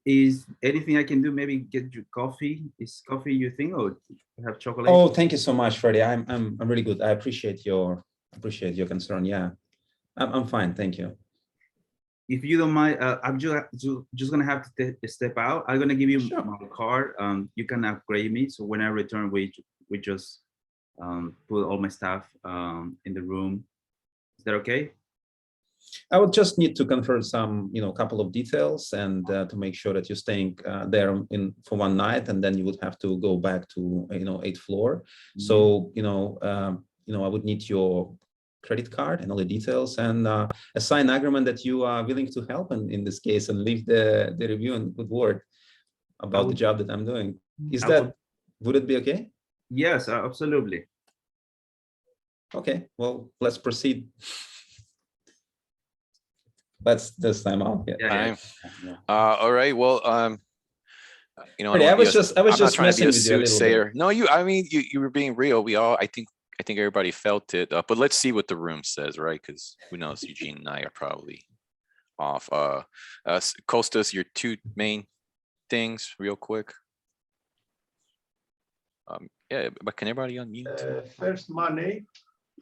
is anything I can do? Maybe get you coffee. Is coffee your thing, or have chocolate? Oh, thank you so much, Freddie. I'm really good. I appreciate your concern. Yeah, I'm fine. Thank you. If you don't mind, I'm just gonna have to step out. I'm gonna give you Sure. my card. You can upgrade me. So when I return, we just put all my stuff in the room. Is that okay? I would just need to confirm some, couple of details, and to make sure that you're staying there for one night, and then you would have to go back to 8th floor. So I would need your credit card and all the details, and a signed agreement that you are willing to help in this case and leave the review and good word about the job that I'm doing. Would it be okay? Yes, absolutely. Okay, well, let's proceed. Let's this time out. Yeah. Time. All right, well, Freddie, I was just I'm not messing trying to be a with you a little bit. soothsayer. No, I mean, you were being real. I think I think everybody felt it, but let's see what the room says, right? Because who knows, Eugene and I are probably off. Costas, your two main things real quick. Yeah, but can everybody unmute? First, money.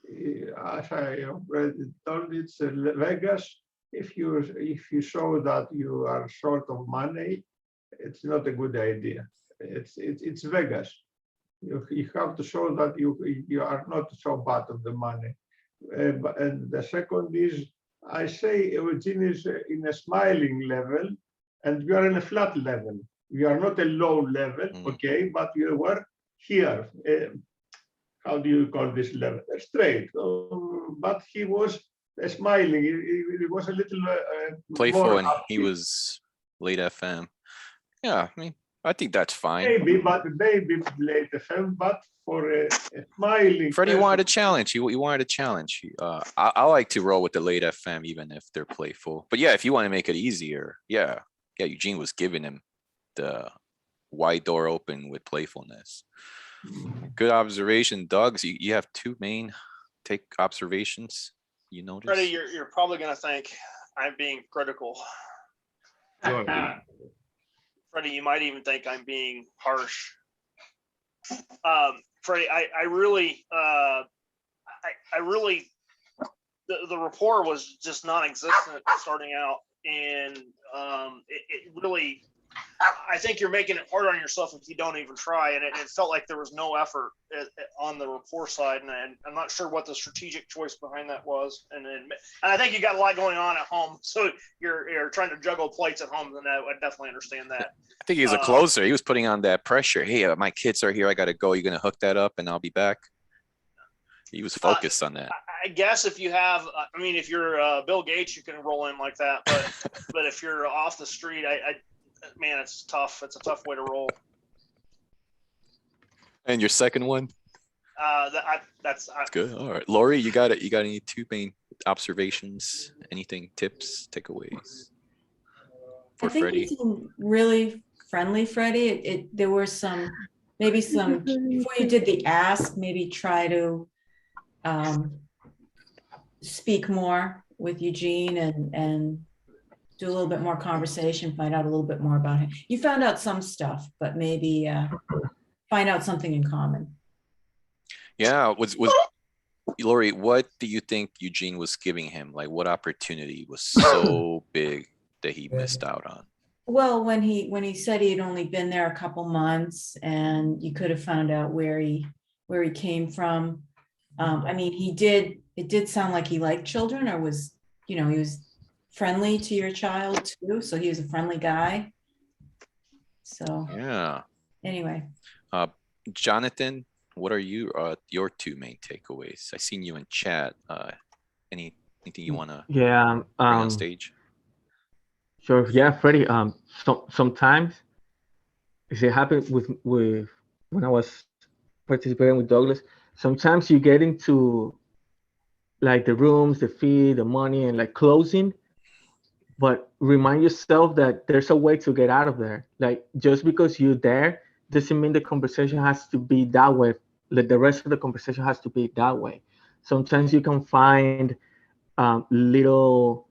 As I already told, it's Vegas. If you show that you are short of money, it's not a good idea. It's Vegas. You have to show that you are not so bad of the money. And the second is, I say Eugene is in a smiling level, and you are in a flat level. You are not a low level, okay, but you were here. How do you call this level? Straight. But he was smiling. He was a little Playful, more and he upbeat. was late FM. Yeah, I mean, I think that's fine. Maybe late FM, but for a smiling. Freddie wanted a person, challenge. He wanted a challenge. I like to roll with the late FM, even if they're playful. But yeah, if you want to make it easier, yeah, Eugene was giving him the wide door open with playfulness. Good observation, Doug. So you have two main take observations. You notice? Freddie, you're probably gonna think I'm being critical. Freddie, you might even think I'm being harsh. Freddie, I really, the rapport was just non-existent starting out, and it really, I think you're making it harder on yourself if you don't even try, and it felt like there was no effort on the rapport side, and I'm not sure what the strategic choice behind that was, and I think you got a lot going on at home, so you're trying to juggle plates at home, and I definitely understand that. I think he's a closer. He was putting on that pressure. Hey, my kids are here. I got to go. You're going to hook that up and I'll be back. He was focused on that. I guess if you have, I mean, if you're Bill Gates, you can roll in like that. But if you're off the street, man, it's tough. It's a tough way to roll. And your second one? That's good. All right, Lori, you got it. You got any two main observations? Anything, tips, takeaways for I think Freddie? you seemed really friendly, Freddie. There were maybe some before you did the ask, maybe try to speak more with Eugene and do a little bit more conversation, find out a little bit more about him. You found out some stuff, but maybe find out something in common. Yeah, was Lori, what do you think Eugene was giving him? Like, what opportunity was so big that he missed out on? Well, when he said he had only been there a couple months, and you could have found out where he came from. I mean, it did sound like he liked children, or was, he was friendly to your child too. So he was a friendly guy. So yeah. Anyway. Jonathan, what are your two main takeaways? I seen you in chat. Anything you want to bring on stage? Sure. Yeah, Freddie. Sometimes it happened with when I was participating with Douglas. Sometimes you get into like the rooms, the fee, the money, and like closing, but remind yourself that there's a way to get out of there. Like, just because you're there doesn't mean the conversation has to be that way. Like, the rest of the conversation has to be that way. Sometimes you can find little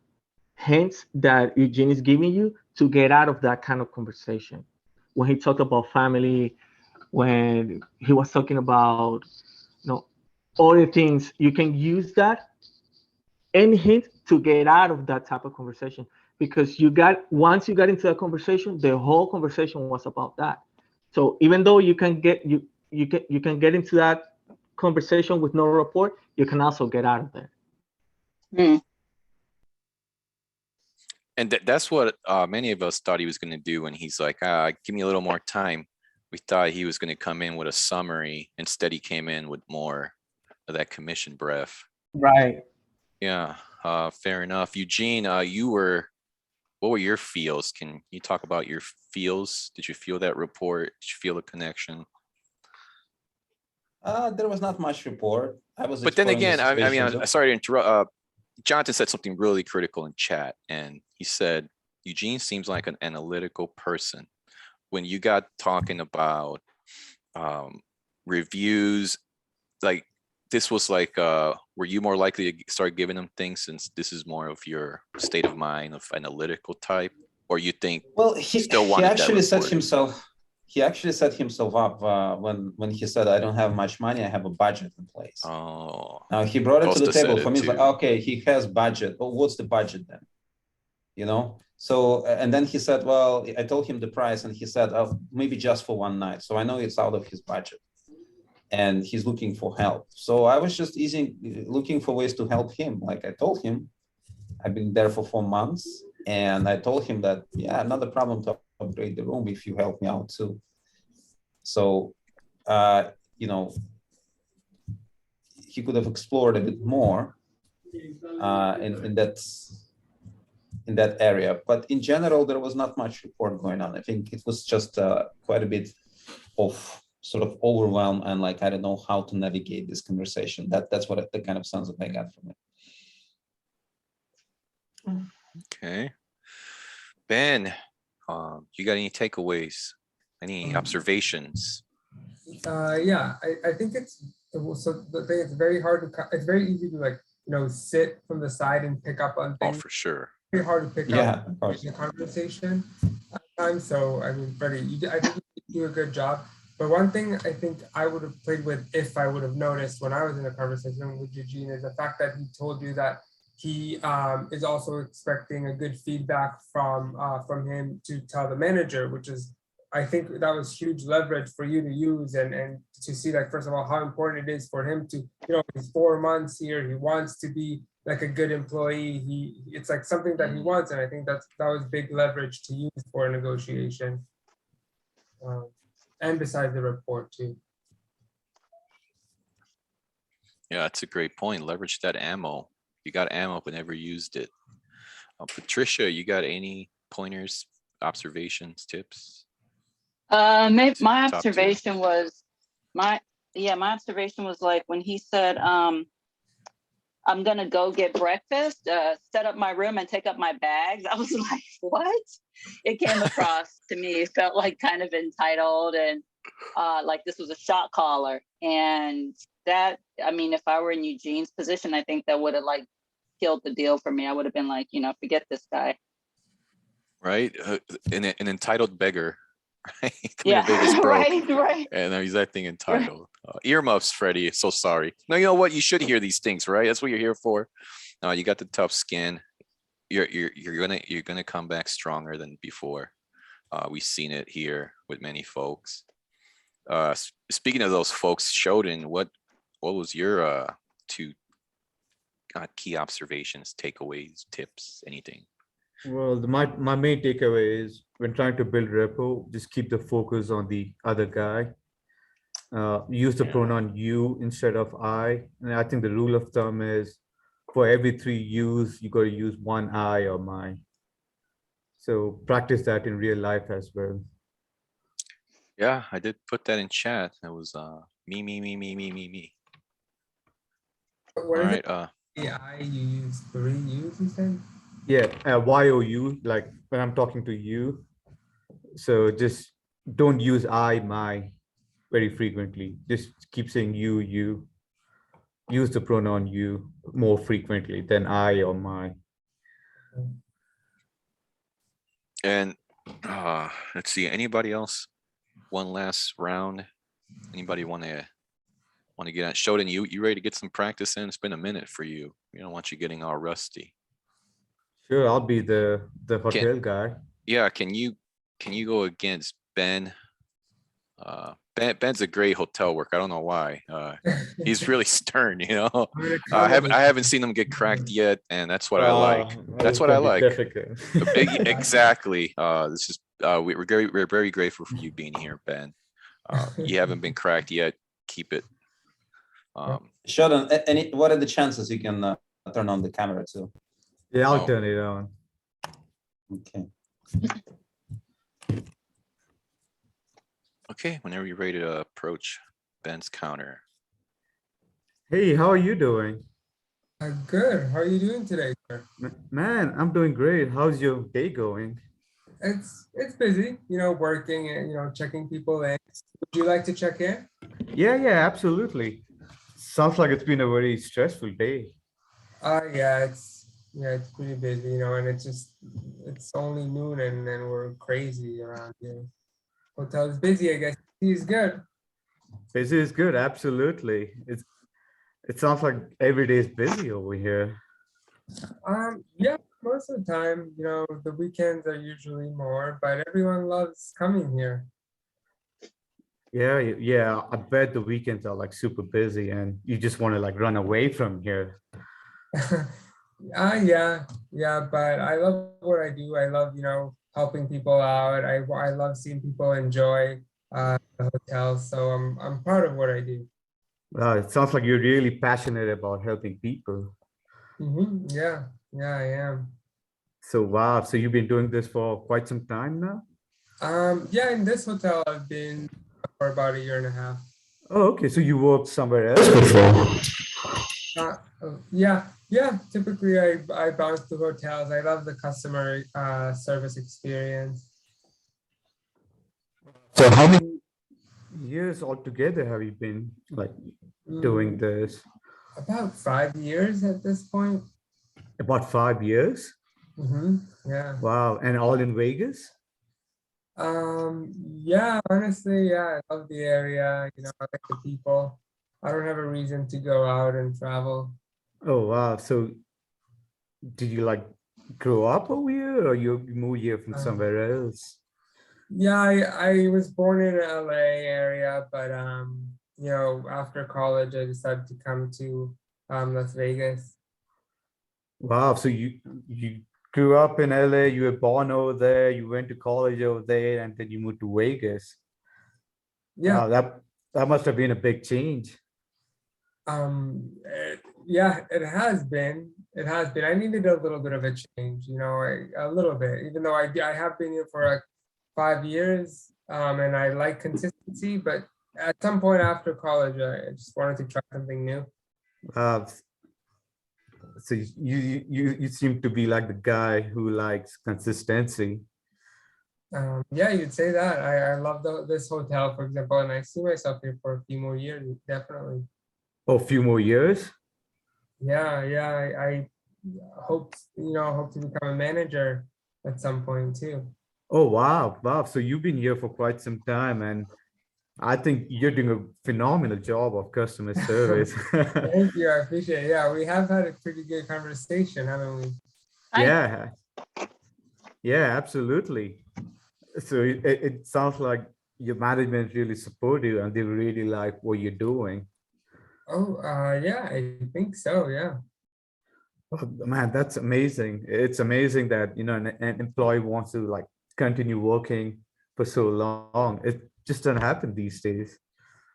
hints that Eugene is giving you to get out of that kind of conversation. When he talked about family, when he was talking about, other things, you can use that any hint to get out of that type of conversation, because once you got into that conversation, the whole conversation was about that. So even though you can get into that conversation with no rapport, you can also get out of there. And that's what many of us thought he was going to do when he's like, give me a little more time. We thought he was going to come in with a summary. Instead, he came in with more of that commission breath. Right. Yeah, fair enough. Eugene, what were your feels? Can you talk about your feels? Did you feel that rapport? Did you feel the connection? There was not much rapport. But then again, I mean, I'm sorry to interrupt. Jonathan said something really critical in chat, and he said, Eugene seems like an analytical person. When you got talking about reviews, like this was like, were you more likely to start giving them things since this is more of your state of mind of analytical type? Or you think, Well, he Still wanted that actually set report. himself. He actually set himself up when he said, "I don't have much money. I have a budget in place." oh, Now he brought it to the Costa said table it for me. It's like, too. okay, he has budget. But what's the budget then? You know. So and then he said, well, I told him the price, and he said, oh, maybe just for one night. So I know it's out of his budget, and he's looking for help. So I was just looking for ways to help him. Like I told him, I've been there for 4 months, and I told him that, yeah, not a problem to upgrade the room if you help me out too. So, you know, he could have explored a bit more in that area. But in general, there was not much report going on. I think it was just quite a bit of sort of overwhelm and like, I don't know how to navigate this conversation. That's what the kind of sounds that I got from it. Okay. Ben, you got any takeaways? Any observations? Yeah, I think it's, so the thing, it's very hard to, it's very easy to like, sit from the side and pick up on Oh, things. for sure. Very hard to pick Yeah, up of course. in the conversation at times. So, I mean, Freddie, I think you do a good job. But one thing I think I would have played with if I would have noticed when I was in a conversation with Eugene is the fact that he told you that he is also expecting a good feedback from him to tell the manager, which is, I think that was huge leverage for you to use and to see, like, first of all, how important it is for him to, he's 4 months here, he wants to be like a good employee. It's like something that he wants, and I think that was big leverage to use for a negotiation. And besides the report too. Yeah, that's a great point. Leverage that ammo. You got ammo but never used it. Patricia, you got any pointers, observations, tips? My Top two. observation was my observation was like when he said, I'm gonna go get breakfast, set up my room and take up my bags. I was like, what? It came across to me, it felt like kind of entitled and like this was a shot caller. And that, I mean, if I were in Eugene's position, I think that would have like killed the deal for me. I would have been like, forget this guy. Right? An entitled beggar. Right? Yeah, Vegas broke, right. and now he's acting entitled. Earmuffs, Freddie. So sorry. No, you know what? You should hear these things, right? That's what you're here for. No, you got the tough skin. You're gonna come back stronger than before. We've seen it here with many folks. Speaking of those folks, Shodan, what was your two key observations, takeaways, tips, anything? Well, my main takeaway is when trying to build repo, just keep the focus on the other guy. Use the pronoun you instead of I. And I think the rule of thumb is for every 3 yous, you got to use 1 I or my. So practice that in real life as well. Yeah, I did put that in chat. It was me. All What is right. it? You use 3 U's, you said? Yeah, YOU, like when I'm talking to you. So just don't use I, my very frequently. Just keep saying you. Use the pronoun you more frequently than I or my. And let's see, anybody else? One last round. Anybody want to get on? Shodan, you ready to get some practice in? It's been a minute for you. We don't want you getting all rusty. Sure, I'll be the hotel guy. Yeah, can you go against Ben? Ben's a great hotel worker. I don't know why. He's really stern, I haven't seen him get cracked yet, and that's what I like. That's what I like. Exactly. This is we're very grateful for you being here, Ben. You haven't been cracked yet. Keep it. Sheldon, what are the chances you can turn on the camera too? Yeah, I'll turn it on. Okay. Okay, whenever you're ready to approach Ben's counter. Hey, how are you doing? Good. How are you doing today, sir? Man, I'm doing great. How's your day going? It's busy, working and checking people in. Would you like to check in? Yeah, absolutely. sounds like it's been a very stressful day. Yeah, it's pretty busy, you know, and it's only noon and then we're crazy around here. Hotel's busy, I guess. He's good. Busy is good, absolutely. It sounds like every day is busy over here. Yeah, most of the time, you know, the weekends are usually more, but everyone loves coming here. Yeah, I bet the weekends are like super busy and you just want to like run away from here. Yeah, but I love what I do. I love, you know, helping people out. I love seeing people enjoy the hotel. So I'm proud of what I do. It sounds like you're really passionate about helping people. Yeah, I am. So wow, so you've been doing this for quite some time now? Yeah, in this hotel I've been for about 1.5 years. Oh, okay, so you worked somewhere else before. Yeah. Typically, I bounce to hotels. I love the customer service experience. So how many years altogether have you been like doing this? About 5 years at this point. About 5 years? Yeah. Wow, and all in Vegas? Yeah, honestly, yeah, I love the area. You know, I like the people. I don't have a reason to go out and travel. Oh wow, so did you like grow up over here or you moved here from somewhere else? Yeah, I was born in LA area, but you know, after college I decided to come to Las Vegas. Wow, so you grew up in LA, you were born over there, you went to college over there, and then you moved to Vegas. Yeah. Wow, that must have been a big change. Yeah, it has been. It has been. I needed a little bit of a change, you know, a little bit, even though I have been here for like 5 years, and I like consistency, but at some point after college, I just wanted to try something new. So you seem to be like the guy who likes consistency. Yeah, you'd say that. I love this hotel, for example, and I see myself here for a few more years, definitely. Oh, a few more years? Yeah, I hope, you know, hope to become a manager at some point too. Oh, wow. So you've been here for quite some time, and I think you're doing a phenomenal job of customer service. Thank you, I appreciate it. Yeah, we have had a pretty good conversation, haven't we? Yeah, absolutely. So it sounds like your management really support you and they really like what you're doing. Oh, yeah, I think so, yeah. Oh, man, that's amazing. It's amazing that, you know, an employee wants to like continue working for so long. It just doesn't happen these days.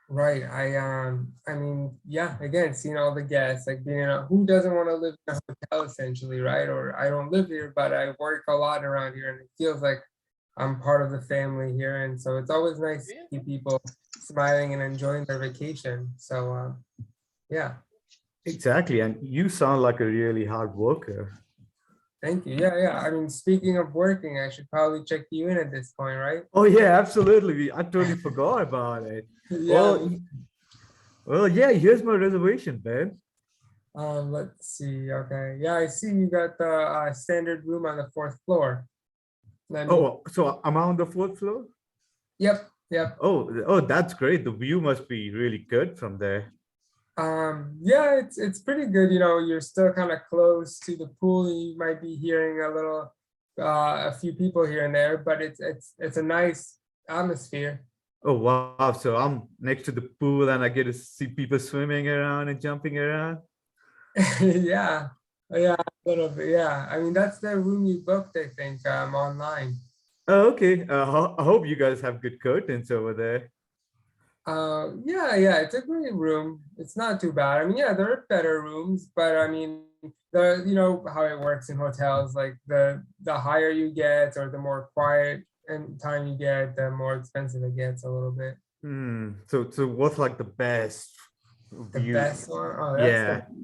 Right. I mean, yeah, again, seeing all the guests, like being who doesn't want to live in a hotel essentially, right? Or I don't live here, but I work a lot around here and it feels like I'm part of the family here. And so it's always nice to see people smiling and enjoying their vacation. So yeah. Exactly. And you sound like a really hard worker. Thank you. Yeah. I mean, speaking of working, I should probably check you in at this point, right? Oh yeah, absolutely. I totally forgot about it. Yeah. Well, yeah, here's my reservation, man. Let's see. Okay. Yeah, I see you got the standard room on the 4th floor. Oh, so I'm on the 4th floor? Yep. Oh, that's great. The view must be really good from there. Yeah, it's pretty good. You know, you're still kind of close to the pool. You might be hearing a few people here and there, but it's a nice atmosphere. Oh wow! So I'm next to the pool and I get to see people swimming around and jumping around. Yeah, a little bit. Yeah, I mean that's the room you booked, I think, online. Oh, okay. I hope you guys have good curtains over there. Yeah, it's a great room. It's not too bad. I mean, yeah, there are better rooms, but I mean, you know how it works in hotels, like the higher you get or the more quiet and time you get, the more expensive it gets a little bit. So what's like the best view? The best one? Oh,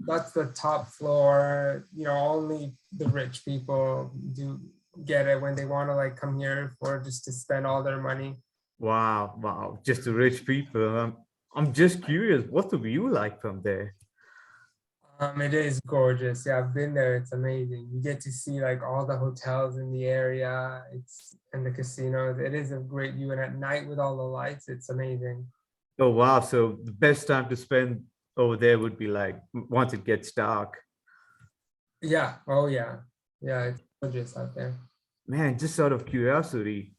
that's the top floor. You know, only the rich people do get it when they want to like come here for just to spend all their money. Wow, just the rich people. I'm just curious, what's the view like from there? It is gorgeous. Yeah, I've been there. It's amazing. You get to see like all the hotels in the area. It's and the casinos. It is a great view. And at night with all the lights, it's amazing. Oh, wow. So the best time to spend over there would be like once it gets dark. Yeah. Oh yeah. Yeah, it's gorgeous out there. Man, just out of curiosity,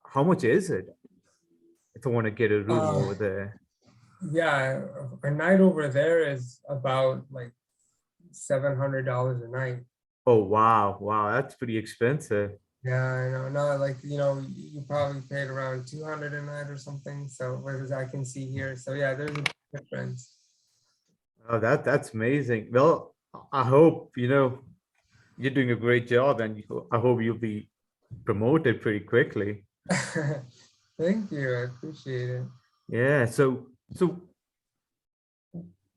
how much is it if I want to get a room over there? Yeah, a night over there is about like $700 a night. Oh, wow. Wow, that's pretty expensive. Yeah, I know. No, like, you know, you probably paid around 200 a night or something. So, as I can see here. So, yeah, there's a difference. Oh, that's amazing. Well, I hope, you're doing a great job, and I hope you'll be promoted pretty quickly. Thank you. I appreciate it. Yeah. So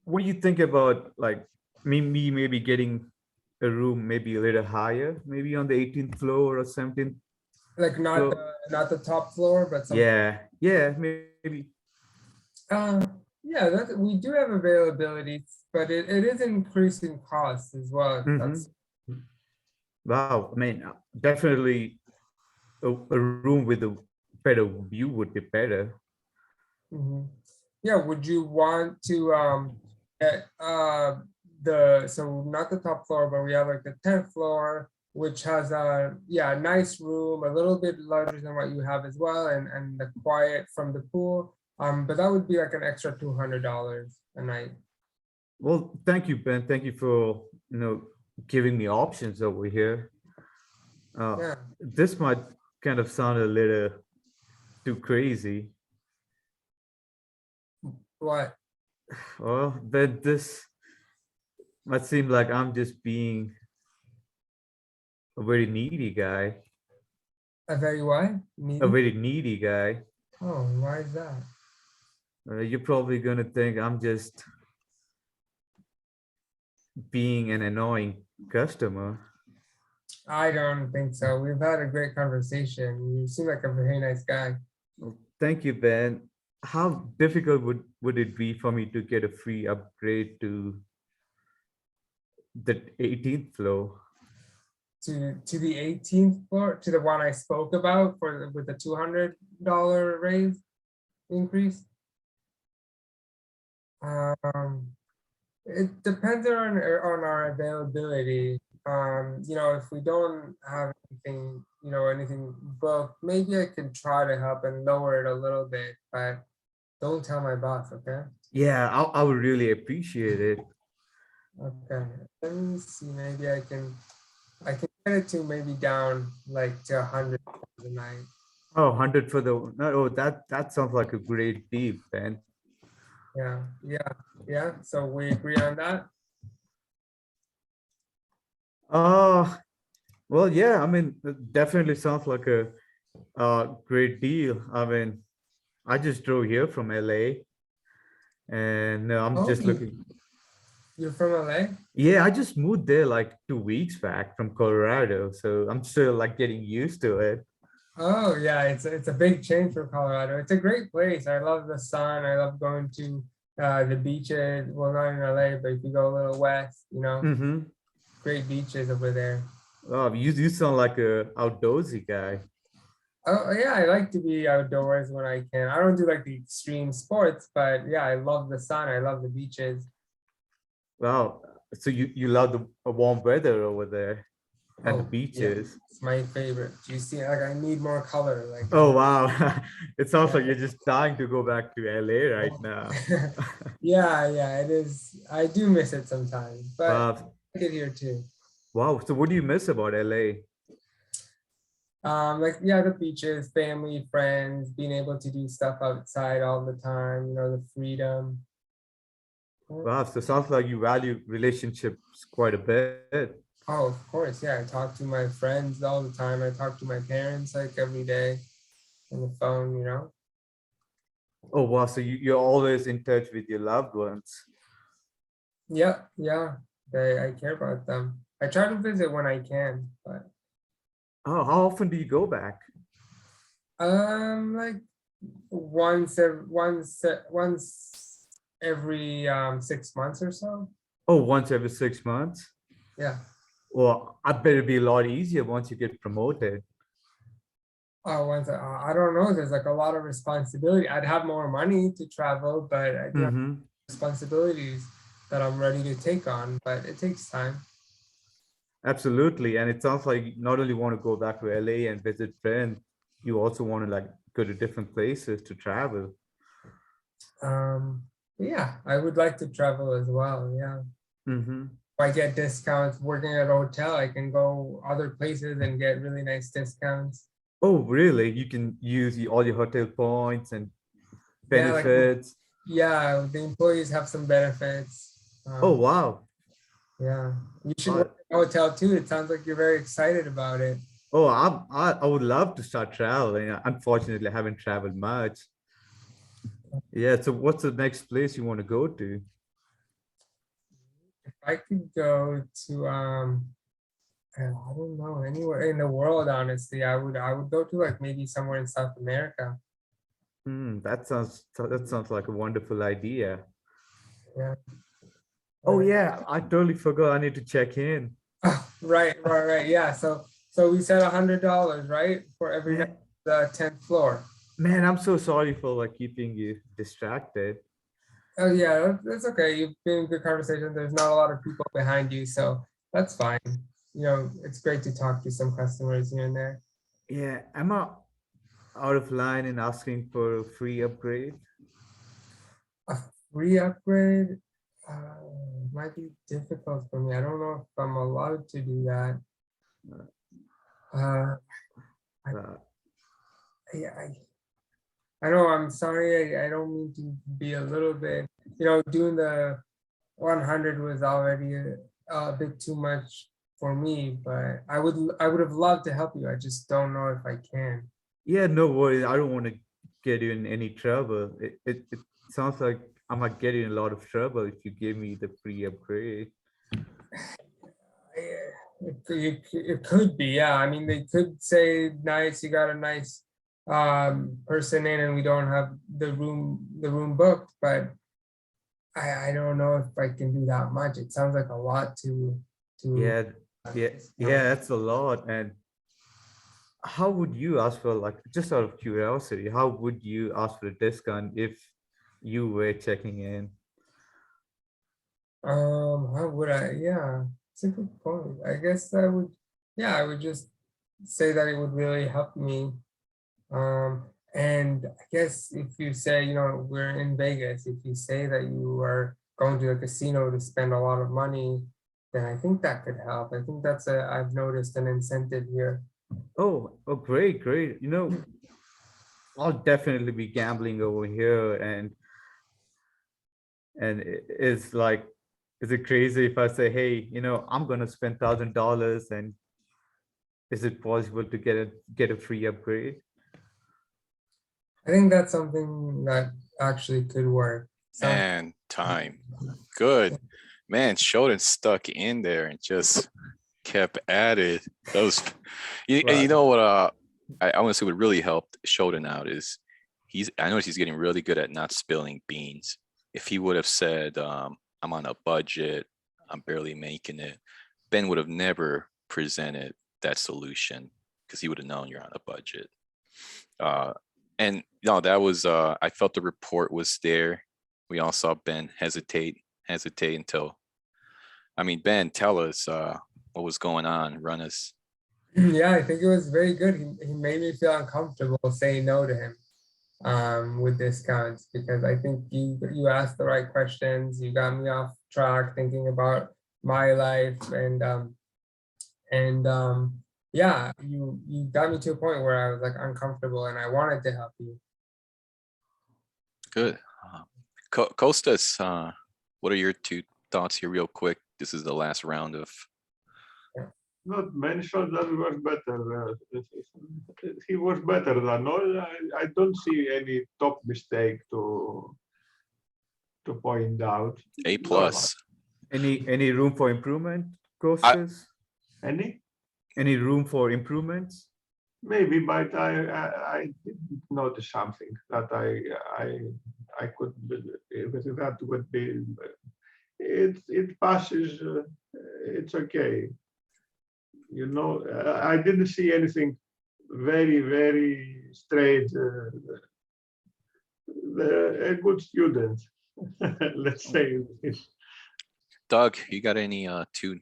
what do you think about like me maybe getting a room maybe a little higher, maybe on the 18th floor or 17th? Like not So- not the top floor, but something. Yeah, maybe. Yeah, that we do have availability, but it is increasing costs as well. That's Wow. I mean, definitely a room with a better view would be better. mhm. Yeah, would you want to get so not the top floor, but we have like the 10th floor, which has a nice room, a little bit larger than what you have as well, and the quiet from the pool. But that would be like an extra $200 a night. Well, thank you, Ben. Thank you for giving me options over here. Yeah. This might kind of sound a little too crazy. What? Well, Ben, this might seem like I'm just being a very needy guy. A very what? A Needy? very needy guy. Oh, why is that? You're probably gonna think I'm just being an annoying customer. I don't think so. We've had a great conversation. You seem like a very nice guy. Well, thank you, Ben. How difficult would it be for me to get a free upgrade to the 18th floor? To the 18th floor, to the one I spoke about with the $200 raise increase? It depends on our availability. If we don't have anything, anything booked, maybe I can try to help and lower it a little bit, but don't tell my boss, okay? Yeah, I would really appreciate it. Okay, let me see, maybe I can get it to maybe down like to 100 a night. Oh, 100 for the, no, that sounds like a great deal, Ben. Yeah, so we agree on that? Well, yeah, I mean, it definitely sounds like a great deal. I mean, I just drove here from LA, and I'm Oh, just looking. You're from LA? Yeah, I just moved there like 2 weeks back from Colorado, so I'm still like getting used to it. Oh yeah, it's a big change for Colorado. It's a great place. I love the sun. I love going to the beaches. Well, not in LA, but if you go a little west, great beaches over there. Oh, you sound like a outdoorsy guy. Oh yeah, I like to be outdoors when I can. I don't do like the extreme sports, but yeah, I love the sun. I love the beaches. Wow, so you love the warm weather over there and the Oh, beaches. It's my favorite. Do you see? Like I need more color. Like Oh wow, it sounds like you're just dying to go back to LA right now. yeah, it is. I do miss it sometimes, but I like it here too. Wow, so what do you miss about LA? The beaches, family, friends, being able to do stuff outside all the time, the freedom. Wow, so it sounds like you value relationships quite a bit. Oh, of course, yeah. I talk to my friends all the time. I talk to my parents like every day on the phone, Oh wow, so you're always in touch with your loved ones. Yeah. I care about them. I try to visit when I can, but Oh, how often do you go back? like once every 6 months or so. Oh, once every 6 months? Yeah. Well, I bet it'd be a lot easier once you get promoted. Once I don't know. There's like a lot of responsibility. I'd have more money to travel, but I do have Mhm. responsibilities that I'm ready to take on. But it takes time. Absolutely. And it sounds like you not only want to go back to LA and visit friends, you also want to like go to different places to travel. Yeah, I would like to travel as well. Yeah. Mm-hmm. If I get discounts working at a hotel, I can go other places and get really nice discounts. Oh, really? You can use all your hotel points and Yeah, like benefits. yeah, the employees have some benefits. Oh, wow. Yeah, you should Uh, work at a hotel too. It sounds like you're very excited about it. Oh, I would love to start traveling. Unfortunately, I haven't traveled much. Yeah. So what's the next place you want to go to? If I could go to I don't know, anywhere in the world, honestly, I would go to like maybe somewhere in South America. That sounds like a wonderful idea. Yeah. Oh yeah, I totally forgot. I need to check in. Right. Yeah. So we said $100, right? For every night, the 10th floor. Man, I'm so sorry for like keeping you distracted. Oh yeah, that's okay. You've been in good conversation. There's not a lot of people behind you, so that's fine. You know, it's great to talk to some customers here and there. Yeah, am I out of line in asking for a free upgrade? A free upgrade might be difficult for me. I don't know if I'm allowed to do that. Yeah, I know, I'm sorry. I don't mean to be a little bit, doing the 100 was already a bit too much for me, but I would have loved to help you. I just don't know if I can. Yeah, no worries. I don't want to get you in any trouble. It sounds like I might get you in a lot of trouble if you give me the free upgrade. It could be, yeah. I mean, they could say, nice, you got a nice person in and we don't have the room booked, but I don't know if I can do that much. It sounds like a lot to Yeah, that's a lot. And how would you ask for, like, just out of curiosity, how would you ask for a discount if you were checking in? How would I? Yeah, it's a good point. I guess I would just say that it would really help me. And I guess if you say, we're in Vegas, if you say that you are going to a casino to spend a lot of money, then I think that could help. I think I've noticed an incentive here. Oh, great. I'll definitely be gambling over here, and it's like, is it crazy if I say, hey, I'm gonna spend $1,000, and is it possible to get a free upgrade? I think that's something that actually could work. And time. Good. Man, Shodan stuck in there and just kept at it. Those, and you know what? I want to say what really helped Shodan out is I noticed he's getting really good at not spilling beans. If he would have said, I'm on a budget, I'm barely making it, Ben would have never presented that solution because he would have known you're on a budget. And no, that was, I felt the report was there. We all saw Ben hesitate until, Ben, tell us what was going on, run us. Yeah, I think it was very good. He made me feel uncomfortable saying no to him with discounts, because I think you asked the right questions. You got me off track thinking about my life, and yeah, you got me to a point where I was like uncomfortable and I wanted to help you. Good. Kostas, what are your two thoughts here real quick? This is the last round of. Not mentioned that was better. He was better than all. I don't see any top mistake to point out. A+. Any room for improvement, Kostas? Any room for improvements? Maybe, but I didn't notice something that I could that would be. It passes. It's okay. You know, I didn't see anything very strange. A good student, let's say. Doug, you got any two?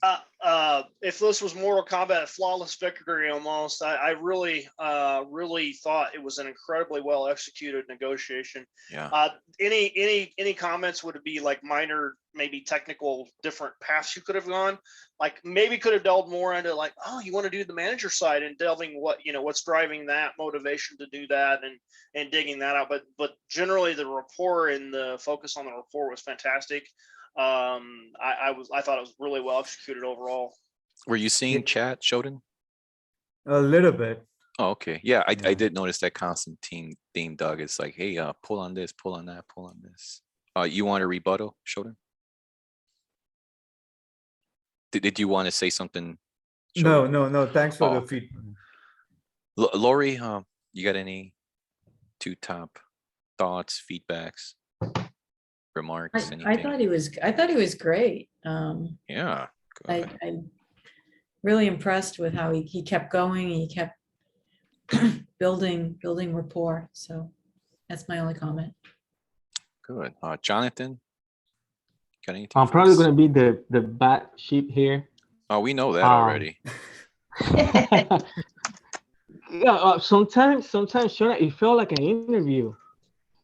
If this was Mortal Kombat, flawless victory almost. I really thought it was an incredibly well executed negotiation. Yeah. Any comments would be like minor, maybe technical different paths you could have gone. Like maybe could have delved more into like, oh, you want to do the manager side and delving what's driving that motivation to do that and digging that out. But generally the rapport and the focus on the rapport was fantastic. I thought it was really well executed overall. Were you seeing chat, Shodan? A little bit. Oh, okay. Yeah, I Yeah. did notice that Constantine theme, Doug. It's like, hey, pull on this, pull on that, pull on this. You want a rebuttal, Shodan? Did you want to say something? No, Shodan? no. Thanks for Oh, the okay. feedback. Lori, you got any two top thoughts, feedbacks, remarks, I anything? thought he was great. Yeah, good. I'm really impressed with how he kept going. He kept building rapport. So that's my only comment. Good. Jonathan, got anything? I'm for probably us? gonna be the bad sheep here. Oh, we know that Um, already. Yeah, sometimes, Shona, it felt like an interview,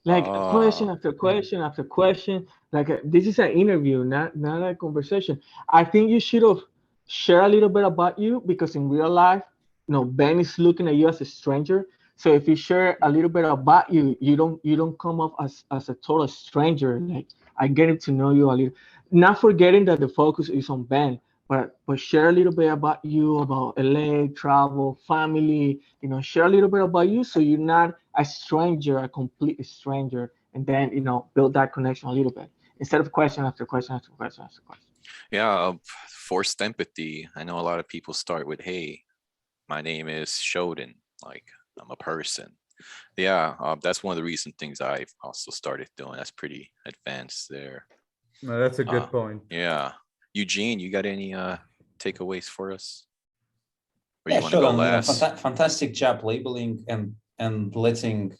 like question Oh, after question after question. Like this is an interview, not a conversation. I think you should have shared a little bit about you because in real life, Ben is looking at you as a stranger. So if you share a little bit about you, you don't come off as a total stranger. Like I getting to know you a little, not forgetting that the focus is on Ben, but share a little bit about you, about LA, travel, family, share a little bit about you so you're not a stranger, a complete stranger, and then, build that connection a little bit instead of question after question after question after question. yeah. Forced empathy. I know a lot of people start with, hey, my name is Shodan. Like I'm a person. Yeah, that's one of the recent things I've also started doing. That's pretty advanced there. No, that's a good Uh, point. Yeah. Eugene, you got any takeaways for us? Or Yeah, you want to sure. go And, last? fantastic job labeling and letting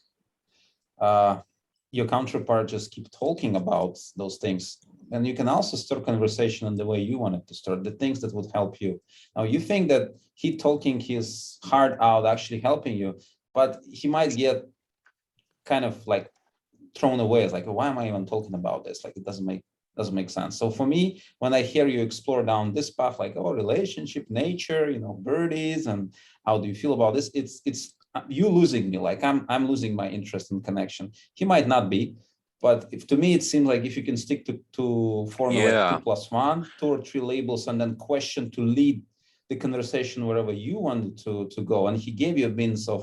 your counterpart just keep talking about those things. And you can also start conversation in the way you want it to start, the things that would help you. Now, you think that he talking his heart out actually helping you, but he might get kind of like thrown away. It's like, why am I even talking about this? Like, it doesn't make sense. So for me, when I hear you explore down this path, like, oh, relationship, nature, birdies, and how do you feel about this? It's you losing me. Like I'm losing my interest and connection. He might not be, but to me, it seems like if you can stick to formula Yeah. 2+1, 2 or 3 labels, and then question to lead the conversation wherever you wanted to go. And he gave you a means of,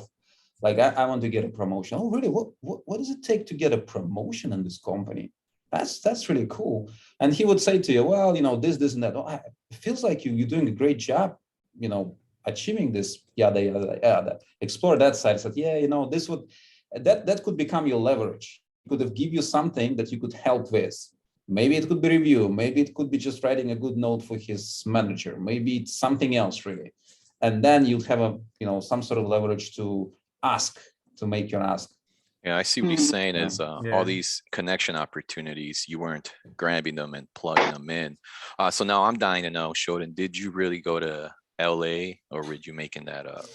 like, I want to get a promotion. Oh, really? What does it take to get a promotion in this company? That's really cool. And he would say to you, well, this and that. Oh, it feels like you're doing a great job, achieving this. That. Explore that side. Said, yeah, this would that could become your leverage. It could have give you something that you could help with. Maybe it could be review. Maybe it could be just writing a good note for his manager. Maybe it's something else really. And then you'd have some sort of leverage to ask, to make your ask. Yeah, I see what he's saying is Yeah. all these connection opportunities, you weren't grabbing them and plugging them in. So now I'm dying to know, Shodan, did you really go to LA or were you making that up?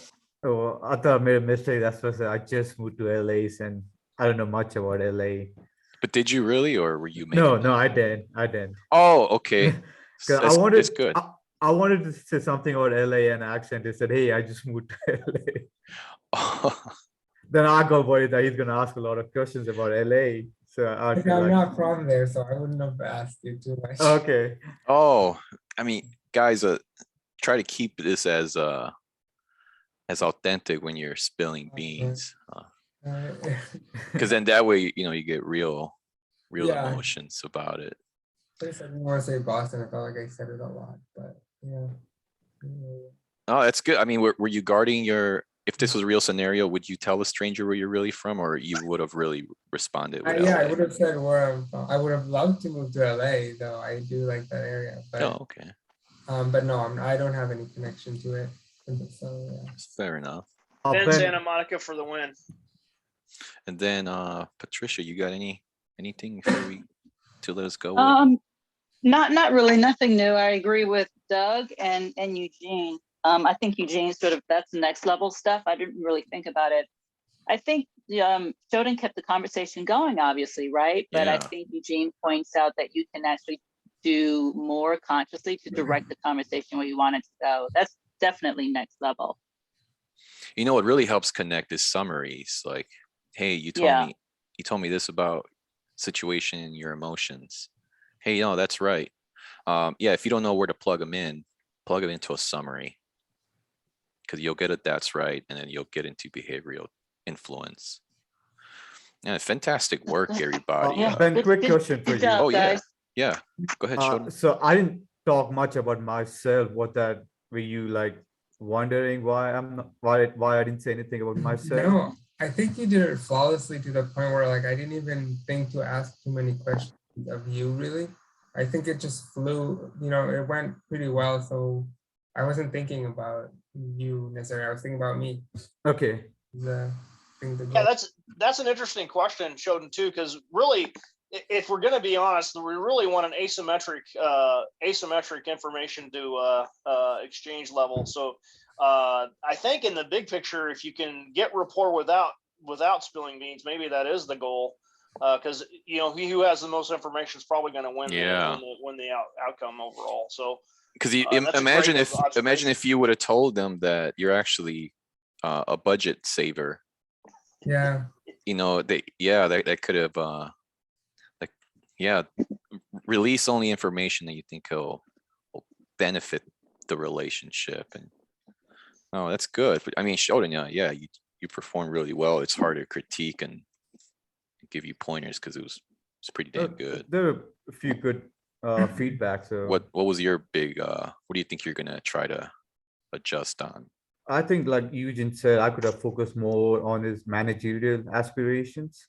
Oh, I thought I made a mistake. That's what I said. I just moved to LA and I don't know much about LA. But did you really, or were you making? No, I didn't. Oh, okay. 'Cause It's good. I wanted to say something about LA and accent. They said, hey, I just moved to LA. Then I got worried that he's gonna ask a lot of questions about LA. So I Like, feel I'm like, not from there, so I wouldn't have asked you too much. okay. Oh, I mean, guys, try to keep this as authentic when you're spilling beans, because then that way, you get real Yeah. emotions about it. I didn't want to say Boston. I felt like I said it a lot, but yeah. Oh, that's good. I mean, were you guarding your if this was a real scenario, would you tell a stranger where you're really from, or you would have really responded with Yeah, I LA? would have said where I'm from. I would have loved to move to LA, though. I do like that area, Oh, okay, but no, I don't have any connection to it. So yeah. fair enough. Ben Ben, Santa Monica for the win. And then Patricia, you got anything before we to let us go with? Not really, nothing new. I agree with Doug and Eugene. I think Eugene that's the next level stuff. I didn't really think about it. I think Shodan kept the conversation going, obviously, right? But I Yeah. think Eugene points out that you can actually do more consciously to direct the conversation where you want it to go. That's definitely next level. You know, what really helps connect is summaries. Like, hey, you told me this about situation and your emotions. Hey, no, that's right. Yeah, if you don't know where to plug them into a summary, because you'll get it. That's right, and then you'll get into behavioral influence. Yeah, fantastic work, everybody. Yeah. Ben, quick Good question for you. job, Oh yeah, guys. yeah. Go ahead, Shodan. So I didn't talk much about myself. Were you like wondering why I didn't say anything about myself? No, I think you did it flawlessly to the point where like I didn't even think to ask too many questions of you, really. I think it just flew, it went pretty well. So I wasn't thinking about you necessarily. I was thinking about me. Okay. The thing to Yeah, go. that's an interesting question, Shodan, too, because really, if we're going to be honest, we really want an asymmetric information to exchange level. So I think in the big picture, if you can get rapport without spilling beans, maybe that is the goal. Because he who has the most information is probably going to win. Yeah. win the outcome overall. So Because that's a imagine great if observation. you would have told them that you're actually a budget saver. Yeah. They could have release only information that you think will benefit the relationship. And oh, that's good. But I mean, Shodan, you performed really well. It's hard to critique and give you pointers because it's pretty damn good. There are a few good feedback. So What was your big what do you think you're gonna try to adjust on? I think, like Eugene said, I could have focused more on his managerial aspirations.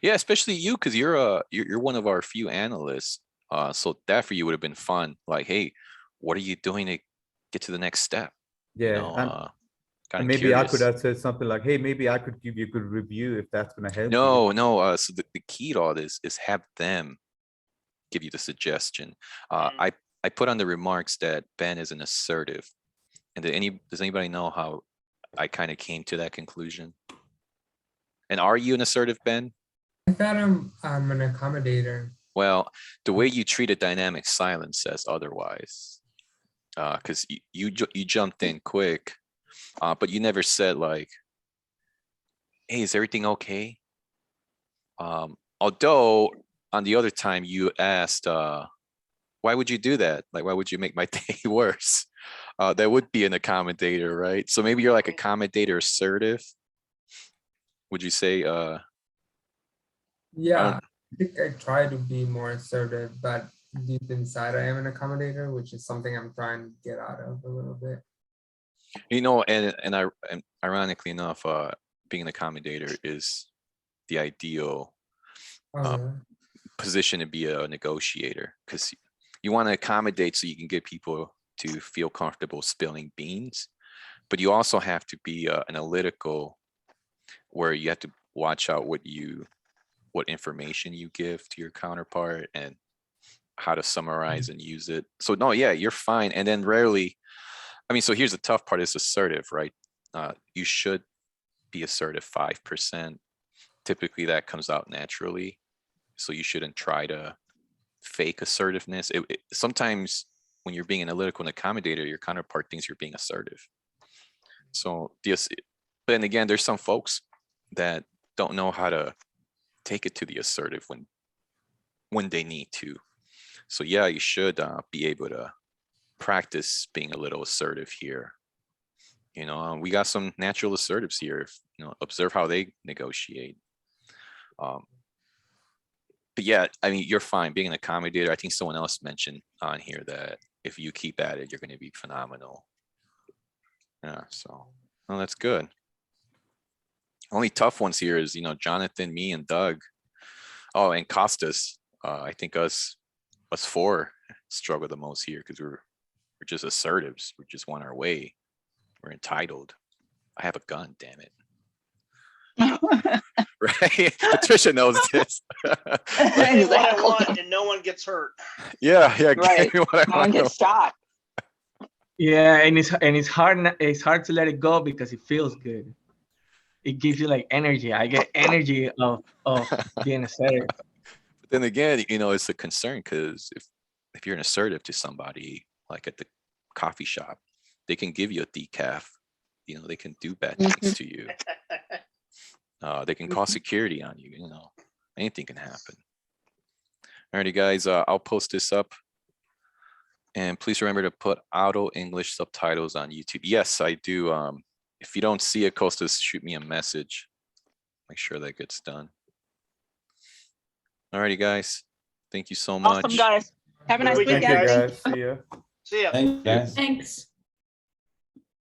Yeah, especially you, because you're one of our few analysts. So that for you would have been fun. Like, hey, what are you doing to get to the next step? Yeah, Kind of maybe I could curious. have said something like, "Hey, maybe I could give you a good review if that's going to help." No. So the key to all this is have them give you the suggestion. I put on the remarks that Ben is an assertive. And does anybody know how I kind of came to that conclusion? And are you an assertive, Ben? I thought I'm an accommodator. Well, the way you treated dynamic silence says otherwise. Because you jumped in quick, but you never said like, "Hey, is everything okay?" Although on the other time you asked, "Why would you do that? Like, why would you make my day worse?" That would be an accommodator, right? So maybe you're like accommodator assertive. Would you say? Yeah, I think I try to be more assertive, but deep inside I am an accommodator, which is something I'm trying to get out of a little bit. And ironically enough, being an accommodator is the ideal position to be a negotiator, because you want to accommodate so you can get people to feel comfortable spilling beans, but you also have to be analytical, where you have to watch out what information you give to your counterpart and how to summarize and use it. So no, yeah, you're fine. And then rarely, so here's the tough part, is assertive, right? You should be assertive 5%. Typically that comes out naturally. So you shouldn't try to fake assertiveness. Sometimes when you're being analytical and accommodator, your counterpart thinks you're being assertive. So then again, there's some folks that don't know how to take it to the assertive when they need to. So yeah, you should be able to practice being a little assertive here. We got some natural assertives here. Observe how they negotiate. But yeah, you're fine being an accommodator. I think someone else mentioned on here that if you keep at it, you're going to be phenomenal. Yeah, so Oh, that's good. Only tough ones here is, Jonathan, me and Doug. Oh, and Costas. I think us four struggle the most here because we're just assertives. We just want our way. We're entitled. I have a gun, damn it. Right? Patricia knows this. Give me what I Exactly. want and no one gets hurt. Yeah, Right. give me what I No one want. gets shot. Yeah, and it's hard. It's hard to let it go because it feels good. It gives you like energy. I get energy of being assertive. But then again, it's a concern because if you're an assertive to somebody, like at the coffee shop, they can give you a decaf. They can do bad things to you. They can call security on you. Anything can happen. Alrighty, guys, I'll post this up. And please remember to put auto English subtitles on YouTube. Yes, I do. If you don't see it, Costas, shoot me a message. Make sure that gets done. Alrighty, guys. Thank you so much. Awesome, guys. Have a nice Good Thank weekend, you, weekend. guys. guys. See ya. See ya. Thank you, guys. Thanks.